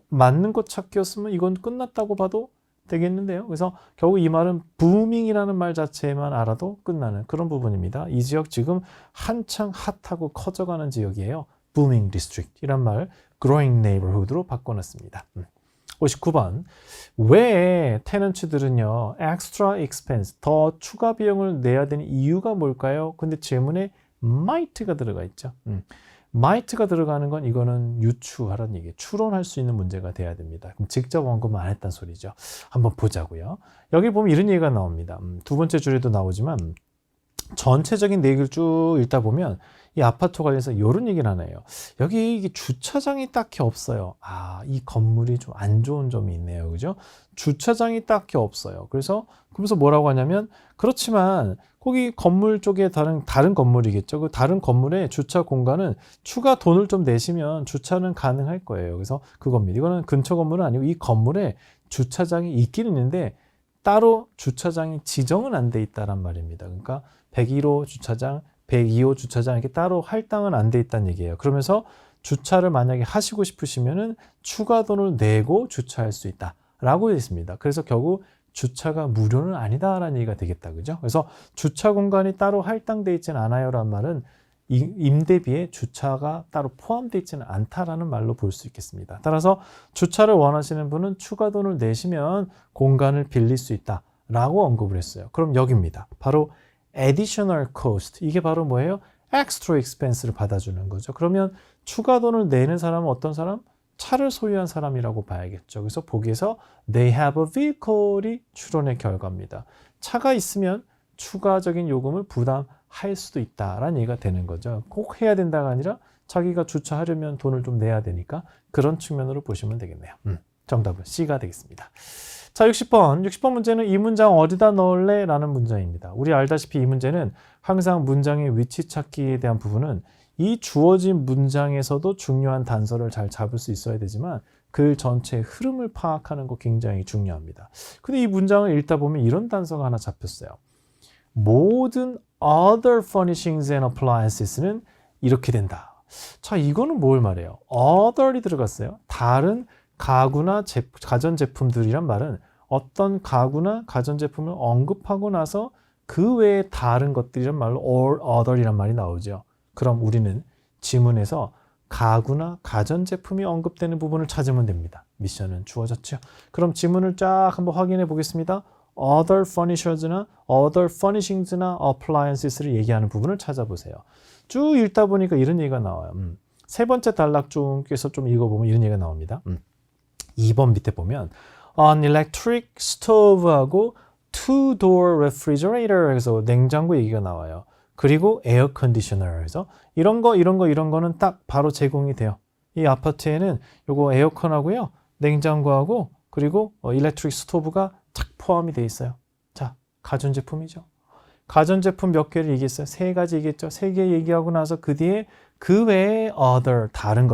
S1: 맞는 것 찾기였으면 이건 끝났다고 봐도 되겠는데요. 그래서 결국 이 말은 booming이라는 말 자체만 알아도 끝나는 그런 부분입니다. 이 지역 지금 한창 핫하고 커져가는 지역이에요. booming district 이란 말 growing neighborhood로 바꿔놨습니다. 59번 왜 테넌트들은요 extra expense 더 추가 비용을 내야 되는 이유가 뭘까요? 근데 질문에 might가 들어가 있죠. might가 들어가는 건 이거는 유추하라는 얘기예요. 추론할 수 있는 문제가 돼야 됩니다. 그럼 직접 언급은 안 했다는 소리죠. 한번 보자고요. 여기 보면 이런 얘기가 나옵니다. 두 번째 줄에도 나오지만 전체적인 얘기를 쭉 읽다 보면 이 아파트 관련해서 이런 얘기를 하네요. 여기 이게 주차장이 딱히 없어요. 이 건물이 좀 안 좋은 점이 있네요. 그죠? 주차장이 딱히 없어요. 그러면서 뭐라고 하냐면 그렇지만 거기 건물 쪽에 다른 건물이겠죠. 그 다른 건물에 주차 공간은 추가 돈을 좀 내시면 주차는 가능할 거예요. 그래서 그겁니다. 이거는 근처 건물은 아니고 이 건물에 주차장이 있긴 있는데 따로 주차장이 지정은 안 돼 있다란 말입니다. 그러니까 101호 주차장, 102호 주차장 이렇게 따로 할당은 안 돼 있다는 얘기예요. 그러면서 주차를 만약에 하시고 싶으시면은 추가 돈을 내고 주차할 수 있다라고 되어 있습니다. 그래서 결국 주차가 무료는 아니다라는 얘기가 되겠다. 그죠? 그래서 주차 공간이 따로 할당돼 있지는 않아요라는 말은 임대비에 주차가 따로 포함되어 있지는 않다라는 말로 볼 수 있겠습니다. 따라서 주차를 원하시는 분은 추가 돈을 내시면 공간을 빌릴 수 있다라고 언급을 했어요. 그럼 여기입니다. 바로 additional cost. 이게 바로 뭐예요? extra expense를 받아주는 거죠. 그러면 추가 돈을 내는 사람은 어떤 사람? 차를 소유한 사람이라고 봐야겠죠. 그래서 보기에서 they have a vehicle이 추론의 결과입니다. 차가 있으면 추가적인 요금을 부담할 수도 있다라는 얘기가 되는 거죠. 꼭 해야 된다가 아니라 자기가 주차하려면 돈을 좀 내야 되니까 그런 측면으로 보시면 되겠네요. 정답은 C가 되겠습니다. 자, 60번 문제는 이 문장 어디다 넣을래? 라는 문장입니다. 우리 알다시피 이 문제는 항상 문장의 위치 찾기에 대한 부분은 이 주어진 문장에서도 중요한 단서를 잘 잡을 수 있어야 되지만 글 전체의 흐름을 파악하는 거 굉장히 중요합니다. 근데 이 문장을 읽다 보면 이런 단서가 하나 잡혔어요. 모든 other furnishings and appliances는 이렇게 된다. 자, 이거는 뭘 말해요? other이 들어갔어요. 다른 가구나 가전제품들이란 말은 어떤 가구나 가전제품을 언급하고 나서 그 외에 다른 것들이란 말로 or other이란 말이 나오죠. 그럼 우리는 지문에서 가구나 가전제품이 언급되는 부분을 찾으면 됩니다. 미션은 주어졌죠. 그럼 지문을 쫙 한번 확인해 보겠습니다. other furnitures나 other furnishings,나 appliances를 얘기하는 부분을 찾아보세요. 쭉 읽다 보니까 이런 얘기가 나와요. 세 번째 단락 중에서 좀 읽어보면 이런 얘기가 나옵니다. 2번 밑에 보면 an electric stove하고 two-door refrigerator 해서 냉장고 얘기가 나와요. 그리고 에어 컨디셔너에서 이런 거는 딱 바로 제공이 돼요. 이 아파트에는 요거 에어컨하고요, 냉장고하고 그리고 일렉트릭 스토브가 탁 포함이 돼 있어요. 자, 가전제품이죠. 가전제품 몇 개를 얘기했어요? 3가지 얘기했죠. 3개 얘기하고 나서 그 뒤에 그 외에 other 다른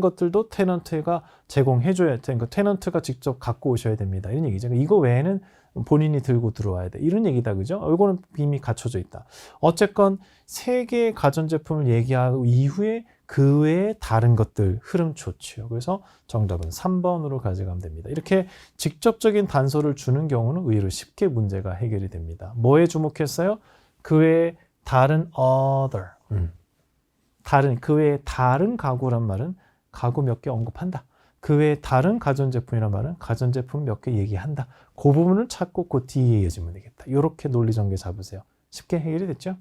S1: 것들도 테넌트가 제공해줘야 되니까 테넌트가 직접 갖고 오셔야 됩니다. 이런 얘기죠. 이거 외에는 본인이 들고 들어와야 돼. 이런 얘기다. 그죠? 이거는 이미 갖춰져 있다. 어쨌건 3개의 가전제품을 얘기하고 이후에 그 외에 다른 것들 흐름 좋지요. 그래서 정답은 3번으로 가져가면 됩니다. 이렇게 직접적인 단서를 주는 경우는 의외로 쉽게 문제가 해결이 됩니다. 뭐에 주목했어요? 그 외에 다른 other. 그 외에 다른 가구란 말은 가구 몇 개 언급한다. 그 외에 다른 가전제품이란 말은 가전제품 몇 개 얘기한다. 그 부분을 찾고 그 뒤에 이어지면 되겠다. 이렇게 논리전개 잡으세요. 쉽게 해결이 됐죠?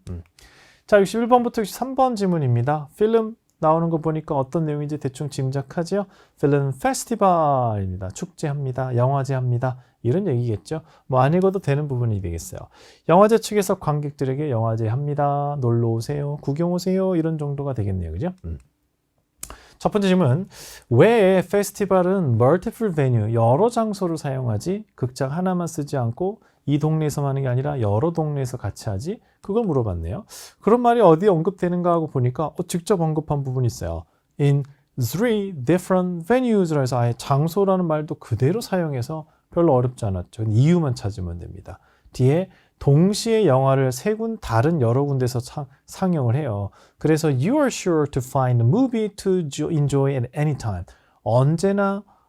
S1: 자, 61번부터 63번 지문입니다. 필름 나오는 거 보니까 어떤 내용인지 대충 짐작하죠? 필름 페스티벌입니다. 축제합니다. 영화제합니다. 이런 얘기겠죠? 뭐 안 읽어도 되는 부분이 되겠어요. 영화제 측에서 관객들에게 영화제 합니다. 놀러 오세요. 구경 오세요. 이런 정도가 되겠네요. 그죠? 첫 번째 질문. 왜 페스티벌은 multiple venue, 여러 장소를 사용하지? 극장 하나만 쓰지 않고 이 동네에서만 하는 게 아니라 여러 동네에서 같이 하지? 그걸 물어봤네요. 그런 말이 어디에 언급되는가 하고 보니까 직접 언급한 부분이 있어요. In 3 different venues라 해서 아예 장소라는 말도 그대로 사용해서 별로 어렵지 않았죠. 이유만 찾으면 됩니다. 뒤에 동시에 영화를 다른 여러 군데서 상영을 해요. 그래서 you are sure to find a movie to enjoy at any time.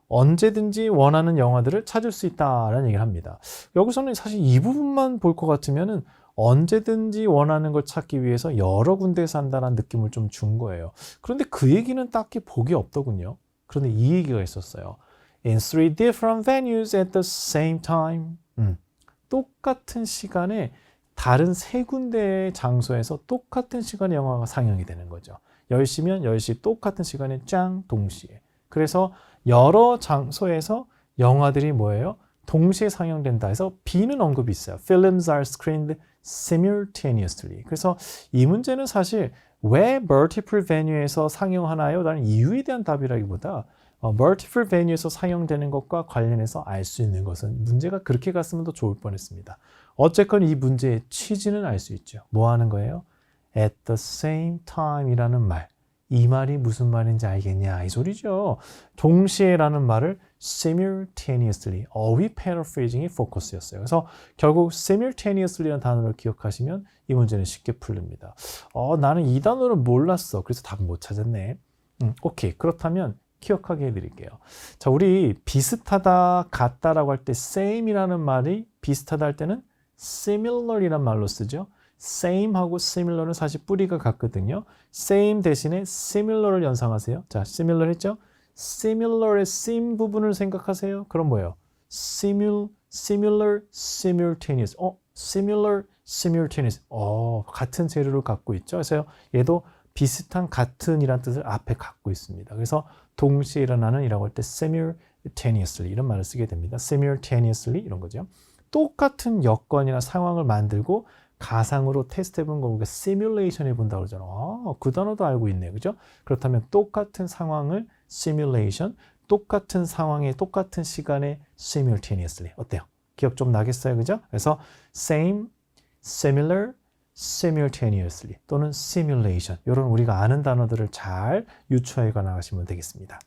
S1: 언제든지 원하는 영화들을 찾을 수 있다라는 얘기를 합니다. 여기서는 사실 이 부분만 볼 것 같으면은 언제든지 원하는 걸 찾기 위해서 여러 군데에서 한다는 느낌을 좀 준 거예요. 그런데 그 얘기는 딱히 복이 없더군요. 그런데 이 얘기가 있었어요. In 3 different venues at the same time. 똑같은 시간에 다른 3군데의 장소에서 똑같은 시간에 영화가 상영이 되는 거죠. 10시면 10시 똑같은 시간에 짱 동시에. 그래서 여러 장소에서 영화들이 뭐예요? 동시에 상영된다 해서 B는 언급이 있어요. Films are screened simultaneously. 그래서 이 문제는 사실 왜 multiple venue에서 상영하나요? 라는 이유에 대한 답이라기보다 multiple venue에서 상영되는 것과 관련해서 알 수 있는 것은 문제가 그렇게 갔으면 더 좋을 뻔했습니다. 어쨌건 이 문제의 취지는 알 수 있죠. 뭐 하는 거예요? At the same time 이라는 말. 이 말이 무슨 말인지 알겠냐 이 소리죠. 동시에라는 말을 simultaneously, 어휘 paraphrasing이 포커스였어요. 그래서 결국 simultaneously라는 단어를 기억하시면 이 문제는 쉽게 풀립니다. 나는 이 단어를 몰랐어. 그래서 답을 못 찾았네. 오케이. 그렇다면 기억하게 해드릴게요. 자, 우리 비슷하다, 같다라고 할 때 same이라는 말이 비슷하다 할 때는 similar이란 말로 쓰죠. same하고 similar은 사실 뿌리가 같거든요. same 대신에 similar를 연상하세요. 자, similar 했죠? similar의 sim 부분을 생각하세요. 그럼 뭐예요? similar, simultaneous. similar, simultaneous. 같은 재료를 갖고 있죠. 그래서 얘도 비슷한 같은이란 뜻을 앞에 갖고 있습니다. 그래서 동시에 일어나는 이라고 할 때 simultaneously 이런 말을 쓰게 됩니다. simultaneously 이런 거죠. 똑같은 여건이나 상황을 만들고 가상으로 테스트 해본 거 우리가 시뮬레이션 해본다고 그러잖아. 그 단어도 알고 있네. 그죠? 그렇다면 똑같은 상황을 시뮬레이션, 똑같은 상황에 똑같은 시간에 simultaneously. 어때요? 기억 좀 나겠어요? 그죠? 그래서 same, similar, simultaneously 또는 simulation 이런 우리가 아는 단어들을 잘 유추해 나가시면 되겠습니다.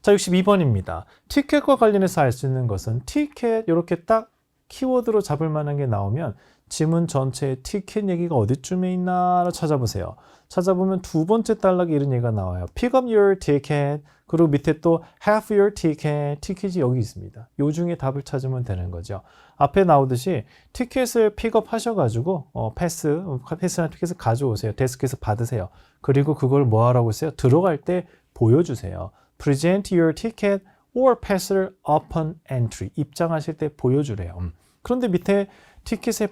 S1: 자, 62번입니다. 티켓과 관련해서 알 수 있는 것은 티켓 이렇게 딱 키워드로 잡을 만한 게 나오면 지문 전체에 티켓 얘기가 어디쯤에 있나를 찾아보세요. 찾아보면 두 번째 단락에 이런 얘기가 나와요. Pick up your ticket. 그리고 밑에 또 have your ticket. 티켓이 여기 있습니다. 요 중에 답을 찾으면 되는 거죠. 앞에 나오듯이 티켓을 픽업 하셔가지고 패스나 티켓을 가져오세요. 데스크에서 받으세요. 그리고 그걸 뭐 하라고 했어요? 들어갈 때 보여주세요. Present your ticket or pass를 upon entry. 입장하실 때 보여주래요. 그런데 밑에 티켓의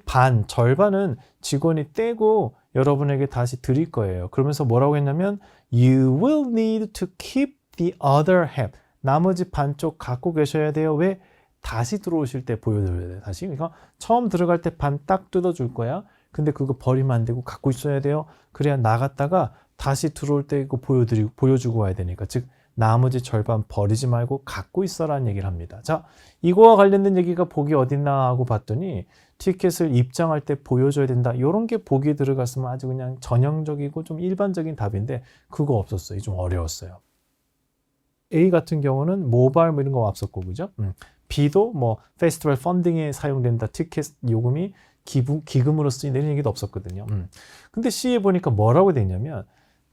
S1: 절반은 직원이 떼고 여러분에게 다시 드릴 거예요. 그러면서 뭐라고 했냐면 You will need to keep the other half. 나머지 반쪽 갖고 계셔야 돼요. 왜? 다시 들어오실 때 보여드려야 돼요. 다시. 그러니까 처음 들어갈 때 반 딱 뜯어줄 거야. 근데 그거 버리면 안 되고 갖고 있어야 돼요. 그래야 나갔다가 다시 들어올 때 이거 보여주고 와야 되니까. 즉 나머지 절반 버리지 말고 갖고 있어라는 얘기를 합니다. 자, 이거와 관련된 얘기가 복이 어딨나 하고 봤더니 티켓을 입장할 때 보여줘야 된다. 이런 게 복이 들어갔으면 아주 그냥 전형적이고 좀 일반적인 답인데 그거 없었어요. 좀 어려웠어요. A 같은 경우는 모바일 뭐 이런 거 없었고, 그죠? B도 뭐 페스티벌 펀딩에 사용된다. 티켓 요금이 기금으로 쓰인다. 이런 얘기도 없었거든요. 근데 C에 보니까 뭐라고 돼 있냐면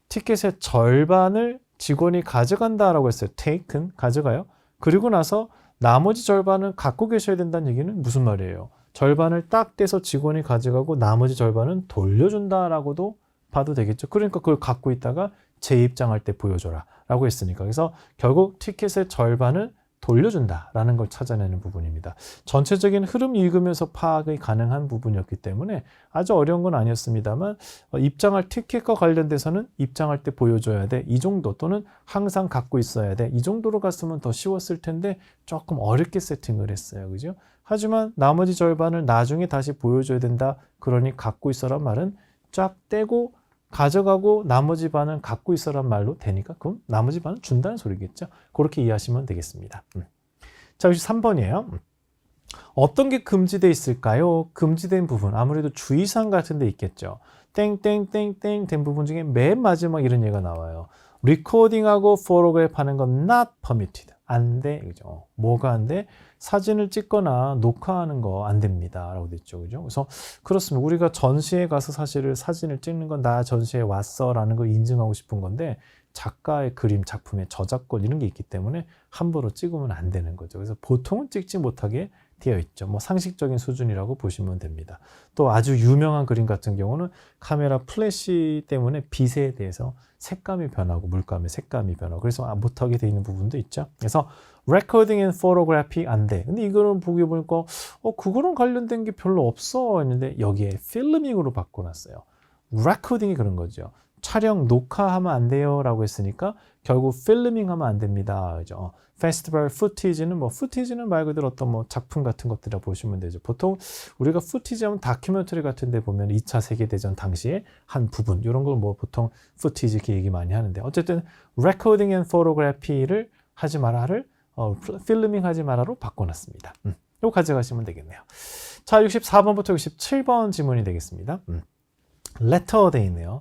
S1: 티켓의 절반을 직원이 가져간다라고 했어요. taken, 가져가요. 그리고 나서 나머지 절반은 갖고 계셔야 된다는 얘기는 무슨 말이에요? 절반을 딱 떼서 직원이 가져가고 나머지 절반은 돌려준다라고도 봐도 되겠죠. 그러니까 그걸 갖고 있다가 재입장할 때 보여줘라 라고 했으니까. 그래서 결국 티켓의 절반을 돌려준다라는 걸 찾아내는 부분입니다. 전체적인 흐름 읽으면서 파악이 가능한 부분이었기 때문에 아주 어려운 건 아니었습니다만 입장할 티켓과 관련돼서는 입장할 때 보여줘야 돼. 이 정도 또는 항상 갖고 있어야 돼. 이 정도로 갔으면 더 쉬웠을 텐데 조금 어렵게 세팅을 했어요. 그죠? 하지만 나머지 절반을 나중에 다시 보여줘야 된다. 그러니 갖고 있어란 말은 쫙 떼고 가져가고 나머지 반은 갖고 있어란 말로 되니까 그럼 나머지 반은 준다는 소리겠죠. 그렇게 이해하시면 되겠습니다. 자, 3번이에요. 어떤 게 금지되어 있을까요? 금지된 부분 아무래도 주의사항 같은 데 있겠죠. 땡땡땡땡 된 부분 중에 맨 마지막 이런 얘기가 나와요. 리코딩하고 포토그래프 하는 건 not permitted. 안 돼. 그죠? 뭐가 안 돼? 사진을 찍거나 녹화하는 거 안 됩니다. 라고 됐죠. 그죠? 그래서 그렇습니다. 우리가 전시회 가서 사진을 찍는 건 나 전시회 왔어 라는 걸 인증하고 싶은 건데 작가의 그림, 작품의 저작권 이런 게 있기 때문에 함부로 찍으면 안 되는 거죠. 그래서 보통은 찍지 못하게 되어 있죠. 뭐 상식적인 수준이라고 보시면 됩니다. 또 아주 유명한 그림 같은 경우는 카메라 플래시 때문에 빛에 대해서 색감이 변하고 물감의 색감이 변하고 그래서 못하게 되어 있는 부분도 있죠. 그래서 Recording and Photography 안 돼. 근데 이거는 보니까 그거랑 관련된 게 별로 없어 했는데 여기에 필름ing으로 바꿔놨어요. Recording이 그런 거죠. 촬영, 녹화하면 안 돼요 라고 했으니까 결국 필름ing 하면 안 됩니다. 그죠? 페스티벌 푸티지는 푸티지는 말 그대로 어떤 작품 같은 것들이라 보시면 되죠. 보통 우리가 푸티지 하면 다큐멘터리 같은 데 보면 2차 세계대전 당시에 한 부분 이런 걸 보통 푸티지 이렇게 얘기 많이 하는데 어쨌든 Recording and Photography를 하지 마라를 필름ing 하지 마라로 바꿔놨습니다. 이거 가져가시면 되겠네요. 자, 64번부터 67번 지문이 되겠습니다. letter 돼 있네요.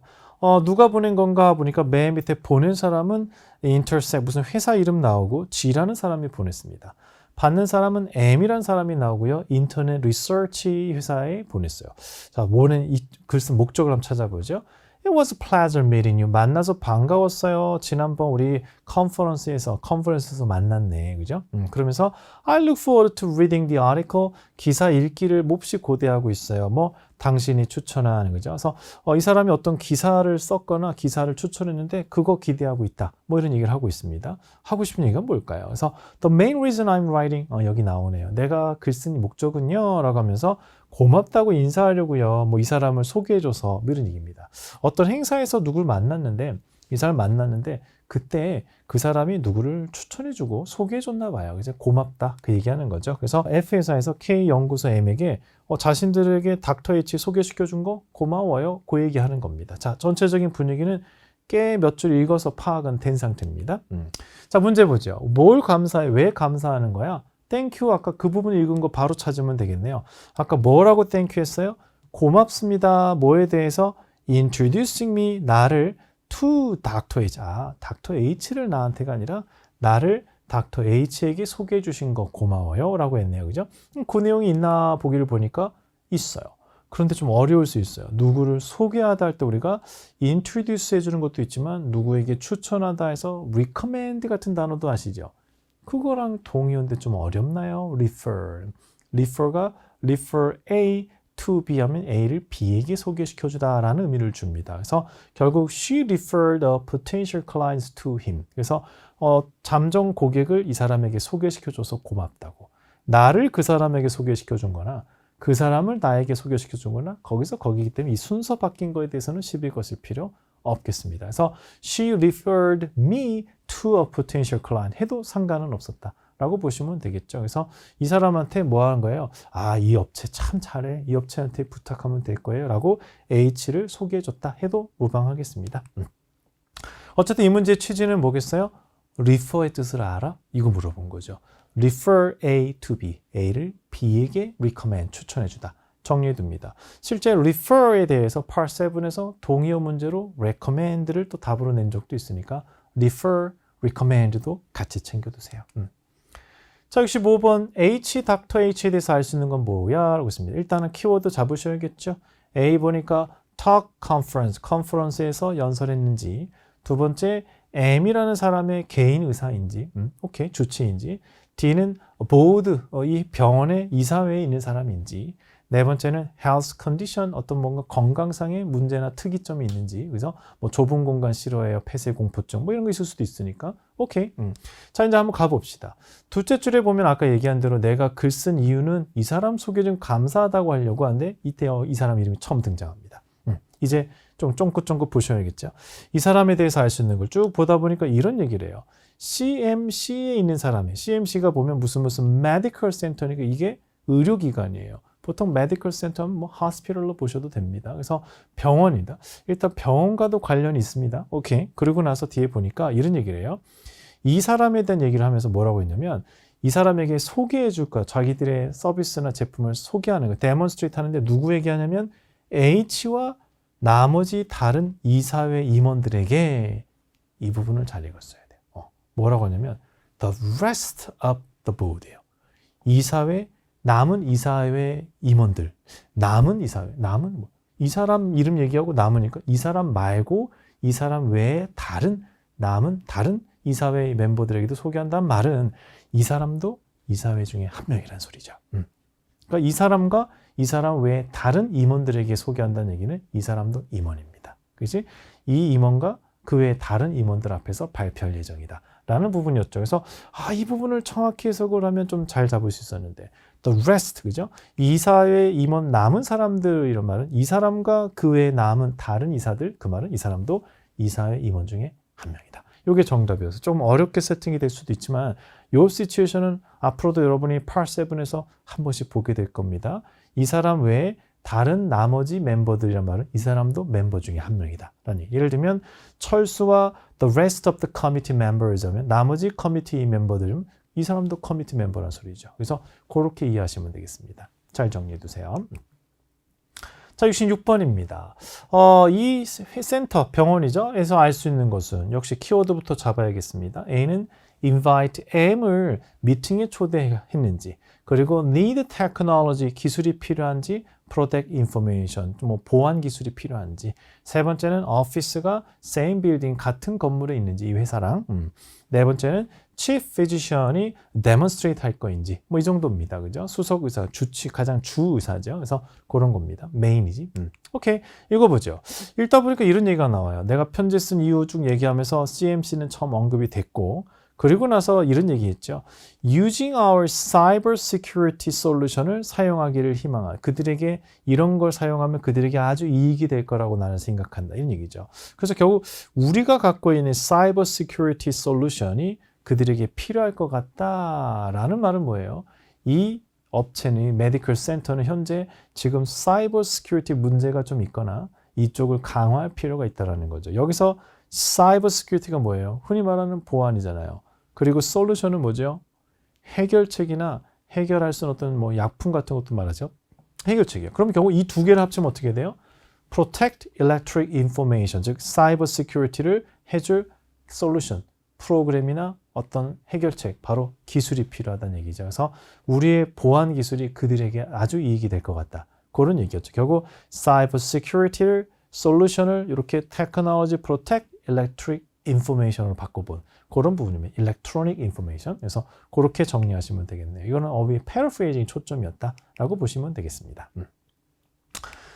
S1: 누가 보낸 건가 보니까 맨 밑에 보낸 사람은 intersect 무슨 회사 이름 나오고 G라는 사람이 보냈습니다. 받는 사람은 M이라는 사람이 나오고요. 인터넷 리서치 회사에 보냈어요. 자, 이 글 쓴 목적을 한번 찾아보죠. It was a pleasure meeting you. 만나서 반가웠어요. 지난번 우리 컨퍼런스에서 만났네. 그죠? 그러면서 I look forward to reading the article. 기사 읽기를 몹시 고대하고 있어요. 당신이 추천하는 거죠. 그래서 이 사람이 어떤 기사를 썼거나 기사를 추천했는데 그거 기대하고 있다. 이런 얘기를 하고 있습니다. 하고 싶은 얘기가 뭘까요? 그래서 The main reason I'm writing 여기 나오네요. 내가 글 쓴 목적은요 라고 하면서 고맙다고 인사하려고요. 이 사람을 소개해줘서 이런 얘기입니다. 어떤 행사에서 누구를 만났는데 이 사람을 만났는데 그때 그 사람이 누구를 추천해주고 소개해줬나 봐요. 그래서 고맙다 그 얘기하는 거죠. 그래서 F회사에서 K연구소 M에게 자신들에게 닥터 H 소개시켜준 거 고마워요. 그 얘기하는 겁니다. 자, 전체적인 분위기는 꽤 몇 줄 읽어서 파악은 된 상태입니다. 자, 문제 보죠. 뭘 감사해? 왜 감사하는 거야? 땡큐 아까 그 부분 읽은 거 바로 찾으면 되겠네요. 아까 뭐라고 땡큐 했어요? 고맙습니다. 뭐에 대해서? Introducing me, 나를 to Dr. H. Dr. H를 나한테가 아니라 나를 Dr. H에게 소개해 주신 거 고마워요 라고 했네요. 그죠? 그 내용이 있나 보기를 보니까 있어요. 그런데 좀 어려울 수 있어요. 누구를 소개하다 할 때 우리가 introduce 해주는 것도 있지만 누구에게 추천하다 해서 recommend 같은 단어도 아시죠? 그거랑 동의어인데 좀 어렵나요? refer가 refer A to B 하면 A를 B에게 소개시켜주다 라는 의미를 줍니다. 그래서 결국 she referred a potential clients to him. 그래서 잠정 고객을 이 사람에게 소개시켜줘서 고맙다고. 나를 그 사람에게 소개시켜준 거나 그 사람을 나에게 소개시켜준 거나 거기서 거기기 때문에 이 순서 바뀐 거에 대해서는 시비 거실 필요 없겠습니다. 그래서 she referred me to a potential client 해도 상관은 없었다 라고 보시면 되겠죠. 그래서 이 사람한테 뭐 하는 거예요? 아, 이 업체 참 잘해. 이 업체한테 부탁하면 될 거예요 라고 H를 소개해줬다 해도 무방하겠습니다. 어쨌든 이 문제의 취지는 뭐겠어요? refer의 뜻을 알아? 이거 물어본 거죠. refer A to B, A를 B에게 recommend, 추천해주다. 정리해둡니다. 실제 refer에 대해서 Part 7에서 동의어 문제로 recommend를 또 답으로 낸 적도 있으니까 refer, recommend도 같이 챙겨두세요. 자, 65번 H, 닥터 H에 대해서 알 수 있는 건 뭐야? 라고 있습니다. 일단은 키워드 잡으셔야겠죠. A 보니까 talk conference, 컨퍼런스에서 연설했는지, 두 번째 M이라는 사람의 개인 의사인지, 오케이, 주치인지, D는 보드, 이 병원의 이사회에 있는 사람인지, 네 번째는 health condition, 어떤 뭔가 건강상의 문제나 특이점이 있는지, 그래서 뭐 좁은 공간 싫어해요, 폐쇄 공포증, 뭐 이런 거 있을 수도 있으니까, 오케이. 자, 이제 한번 가봅시다. 둘째 줄에 보면 아까 얘기한 대로 내가 글 쓴 이유는 이 사람 소개 좀 감사하다고 하려고 하는데, 이때 이 사람 이름이 처음 등장합니다. 이제 좀 쫑긋쫑긋 보셔야겠죠. 이 사람에 대해서 알 수 있는 걸 쭉 보다 보니까 이런 얘기를 해요. CMC에 있는 사람이, CMC가 보면 무슨 메디컬 센터니까 이게 의료기관이에요. 보통 메디컬 센터는 뭐 hospital로 보셔도 됩니다. 그래서 병원이다. 일단 병원과도 관련이 있습니다. 오케이. 그리고 나서 뒤에 보니까 이런 얘기를 해요. 이 사람에 대한 얘기를 하면서 뭐라고 했냐면 이 사람에게 소개해 줄 거야. 자기들의 서비스나 제품을 소개하는 거. 데몬스트레이트 하는데 누구에게 하냐면 H와 나머지 다른 이사회 임원들에게 이 부분을 잘 읽었어야 돼요. 뭐라고 하냐면 the rest of the board예요. 이사회 남은 이사회 임원들, 남은 이사회, 남은 뭐, 이 사람 이름 얘기하고 남으니까 이 사람 말고 이 사람 외에 남은 다른 이사회 멤버들에게도 소개한다는 말은 이 사람도 이사회 중에 한 명이라는 소리죠. 그러니까 이 사람과 이 사람 외에 다른 임원들에게 소개한다는 얘기는 이 사람도 임원입니다. 그렇지? 이 임원과 그 외에 다른 임원들 앞에서 발표할 예정이다. 라는 부분이었죠. 그래서 이 부분을 정확히 해석을 하면 좀 잘 잡을 수 있었는데 the rest, 그죠? 이사회 임원 남은 사람들 이런 말은 이 사람과 그 외에 남은 다른 이사들, 그 말은 이 사람도 이사회 임원 중에 한 명이다. 이게 정답이어서 좀 어렵게 세팅이 될 수도 있지만 이 시츄에이션은 앞으로도 여러분이 Part 7에서 한 번씩 보게 될 겁니다. 이 사람 외에 다른 나머지 멤버들이란 말은 이 사람도 멤버 중에 한 명이다. 예를 들면 철수와 the rest of the committee members 하면 나머지 커미티 멤버들은 이 사람도 커미티 멤버란 소리죠. 그래서 그렇게 이해하시면 되겠습니다. 잘 정리해 두세요. 자, 66번입니다. 이 센터, 병원이죠. 에서 알 수 있는 것은 역시 키워드부터 잡아야겠습니다. A는 invite M을 미팅에 초대했는지, 그리고 need technology, 기술이 필요한지, protect information, 뭐 보안 기술이 필요한지, 세 번째는 office가 same building, 같은 건물에 있는지 이 회사랑, 네 번째는 chief physician이 demonstrate 할 거인지, 뭐 이 정도입니다. 그죠? 수석 의사, 가장 주 의사죠. 그래서 그런 겁니다. 메인이지. 오케이. 읽어보죠. 읽다 보니까 이런 얘기가 나와요. 내가 편지 쓴 이유 중 얘기하면서 CMC는 처음 언급이 됐고, 그리고 나서 이런 얘기했죠. Using our cyber security solution을 사용하기를 희망한, 그들에게 이런 걸 사용하면 그들에게 아주 이익이 될 거라고 나는 생각한다. 이런 얘기죠. 그래서 결국 우리가 갖고 있는 cyber security solution이 그들에게 필요할 것 같다라는 말은 뭐예요? 이 업체는, 메디컬 센터는 현재 지금 사이버 시큐리티 문제가 좀 있거나 이쪽을 강화할 필요가 있다는 거죠. 여기서 사이버 시큐리티가 뭐예요? 흔히 말하는 보안이잖아요. 그리고 솔루션은 뭐죠? 해결책이나 해결할 수 있는 어떤 뭐 약품 같은 것도 말하죠. 해결책이에요. 그럼 결국 이 두 개를 합치면 어떻게 돼요? Protect Electric Information, 즉 사이버 시큐리티를 해줄 솔루션, 프로그램이나 어떤 해결책, 바로 기술이 필요하다는 얘기죠. 그래서 우리의 보안 기술이 그들에게 아주 이익이 될 것 같다. 그런 얘기였죠. 결국 cyber security를 솔루션을 이렇게 technology protect electric information으로 바꿔본 그런 부분입니다. electronic information. 그래서 그렇게 정리하시면 되겠네요. 이거는 어휘의 paraphrasing 초점이었다라고 보시면 되겠습니다.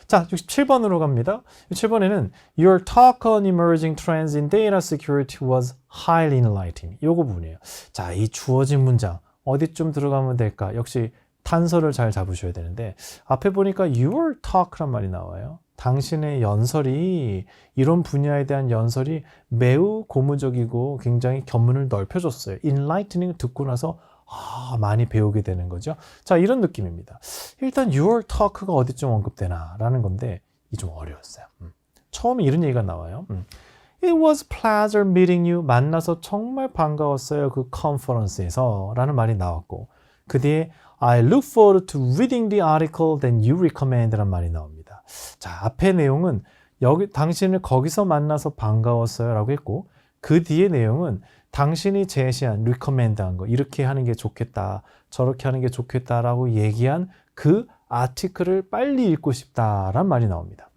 S1: 자, 67번으로 갑니다. 7번에는 Your talk on emerging trends in data security was highly enlightening. 요거 부분이에요. 자, 이 주어진 문장 어디쯤 들어가면 될까? 역시 단서를 잘 잡으셔야 되는데 앞에 보니까 Your talk란 말이 나와요. 당신의 연설이 이런 분야에 대한 연설이 매우 고무적이고 굉장히 견문을 넓혀줬어요. enlightening 듣고 나서 많이 배우게 되는 거죠. 자, 이런 느낌입니다. 일단 your talk가 어디쯤 언급되나 라는 건데 이 좀 어려웠어요. 처음에 이런 얘기가 나와요. It was pleasure meeting you. 만나서 정말 반가웠어요. 그 컨퍼런스에서 라는 말이 나왔고 그 뒤에 I look forward to reading the article that you recommend 라는 말이 나옵니다. 자, 앞의 내용은 당신을 거기서 만나서 반가웠어요 라고 했고 그 뒤의 내용은 당신이 제시한 recommend한 거 이렇게 하는 게 좋겠다 저렇게 하는 게 좋겠다라고 얘기한 그 아티클을 빨리 읽고 싶다란 말이 나옵니다.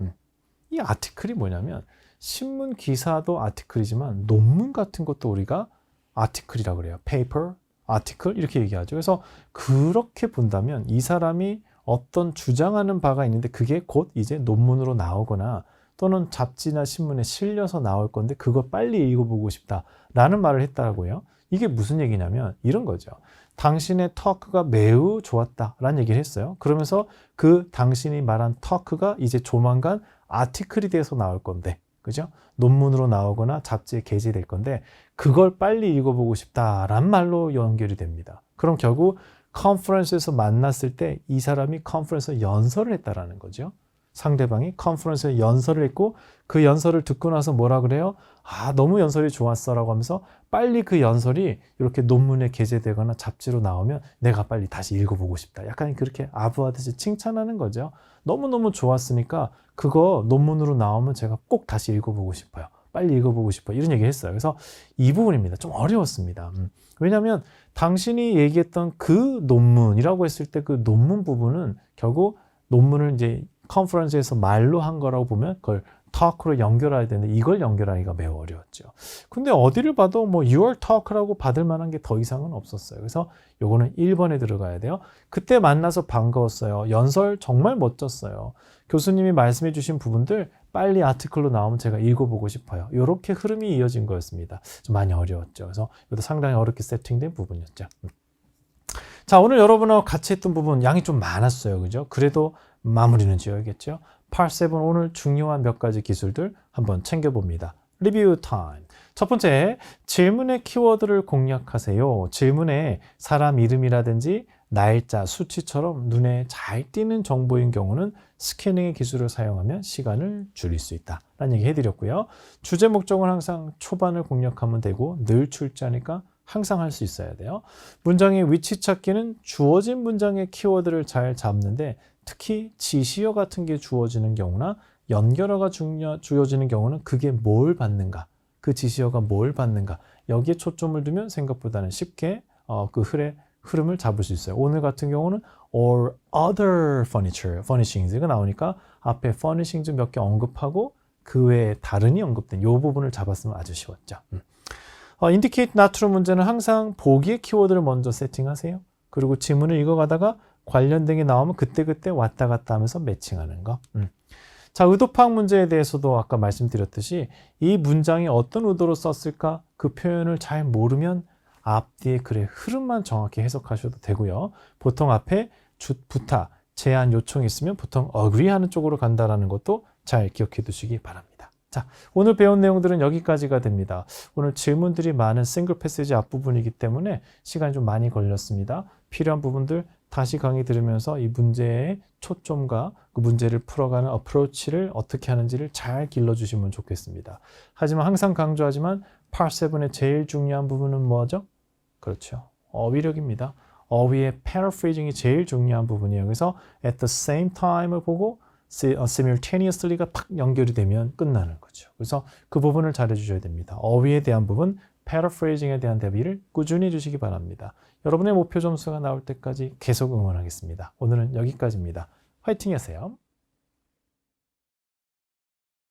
S1: 이 아티클이 뭐냐면 신문 기사도 아티클이지만 논문 같은 것도 우리가 아티클이라고 그래요. paper, 아티클 이렇게 얘기하죠. 그래서 그렇게 본다면 이 사람이 어떤 주장하는 바가 있는데 그게 곧 이제 논문으로 나오거나 또는 잡지나 신문에 실려서 나올 건데 그거 빨리 읽어보고 싶다라는 말을 했다고요. 이게 무슨 얘기냐면 이런 거죠. 당신의 터크가 매우 좋았다라는 얘기를 했어요. 그러면서 그 당신이 말한 터크가 이제 조만간 아티클이 돼서 나올 건데 그죠? 논문으로 나오거나 잡지에 게재될 건데 그걸 빨리 읽어보고 싶다란 말로 연결이 됩니다. 그럼 결국 컨퍼런스에서 만났을 때 이 사람이 컨퍼런스에 연설을 했다라는 거죠. 상대방이 컨퍼런스에 연설을 했고 그 연설을 듣고 나서 뭐라 그래요? 너무 연설이 좋았어 라고 하면서 빨리 그 연설이 이렇게 논문에 게재되거나 잡지로 나오면 내가 빨리 다시 읽어보고 싶다. 약간 그렇게 아부하듯이 칭찬하는 거죠. 너무너무 좋았으니까 그거 논문으로 나오면 제가 꼭 다시 읽어보고 싶어요. 빨리 읽어보고 싶어요. 이런 얘기를 했어요. 그래서 이 부분입니다. 좀 어려웠습니다. 왜냐하면 당신이 얘기했던 그 논문이라고 했을 때 그 논문 부분은 결국 논문을 이제 컨퍼런스에서 말로 한 거라고 보면 그걸 talk로 연결해야 되는데 이걸 연결하기가 매우 어려웠죠. 근데 어디를 봐도 뭐 your talk라고 받을 만한 게 더 이상은 없었어요. 그래서 요거는 1번에 들어가야 돼요. 그때 만나서 반가웠어요. 연설 정말 멋졌어요. 교수님이 말씀해 주신 부분들 빨리 아티클로 나오면 제가 읽어보고 싶어요. 이렇게 흐름이 이어진 거였습니다. 좀 많이 어려웠죠. 그래서 이것도 상당히 어렵게 세팅된 부분이었죠. 자, 오늘 여러분하고 같이 했던 부분 양이 좀 많았어요. 그죠? 그래도 마무리는 지어야겠죠. Part 7 오늘 중요한 몇 가지 기술들 한번 챙겨봅니다. 리뷰 타임. 첫 번째, 질문의 키워드를 공략하세요. 질문에 사람 이름이라든지 날짜, 수치처럼 눈에 잘 띄는 정보인 경우는 스캐닝의 기술을 사용하면 시간을 줄일 수 있다 라는 얘기 해드렸고요. 주제 목적은 항상 초반을 공략하면 되고 늘 출제하니까 항상 할 수 있어야 돼요. 문장의 위치 찾기는 주어진 문장의 키워드를 잘 잡는데 특히 지시어 같은 게 주어지는 경우나 연결어가 주어지는 경우는 그게 뭘 받는가, 그 지시어가 뭘 받는가 여기에 초점을 두면 생각보다는 쉽게 그 흐름을 잡을 수 있어요. 오늘 같은 경우는 or other furnishing가 나오니까 앞에 furnishings 몇 개 언급하고 그 외에 다른이 언급된 이 부분을 잡았으면 아주 쉬웠죠. indicate not true 문제는 항상 보기의 키워드를 먼저 세팅하세요. 그리고 지문을 읽어가다가 관련된 게 나오면 그때그때 왔다 갔다 하면서 매칭하는 거. 자, 의도파악 문제에 대해서도 아까 말씀드렸듯이 이 문장이 어떤 의도로 썼을까 그 표현을 잘 모르면 앞뒤의 글의 흐름만 정확히 해석하셔도 되고요. 보통 앞에 부탁, 제안, 요청이 있으면 보통 agree 하는 쪽으로 간다라는 것도 잘 기억해 두시기 바랍니다. 자, 오늘 배운 내용들은 여기까지가 됩니다. 오늘 질문들이 많은 싱글 패시지 앞부분이기 때문에 시간이 좀 많이 걸렸습니다. 필요한 부분들 다시 강의 들으면서 이 문제의 초점과 그 문제를 풀어가는 어프로치를 어떻게 하는지를 잘 길러주시면 좋겠습니다. 하지만 항상 강조하지만 Part 7의 제일 중요한 부분은 뭐죠? 그렇죠. 어휘력입니다. 어휘의 paraphrasing이 제일 중요한 부분이에요. 그래서 at the same time을 보고 simultaneously가 팍 연결이 되면 끝나는 거죠. 그래서 그 부분을 잘 해주셔야 됩니다. 어휘에 대한 부분, paraphrasing에 대한 대비를 꾸준히 해주시기 바랍니다. 여러분의 목표 점수가 나올 때까지 계속 응원하겠습니다. 오늘은 여기까지입니다. 화이팅 하세요.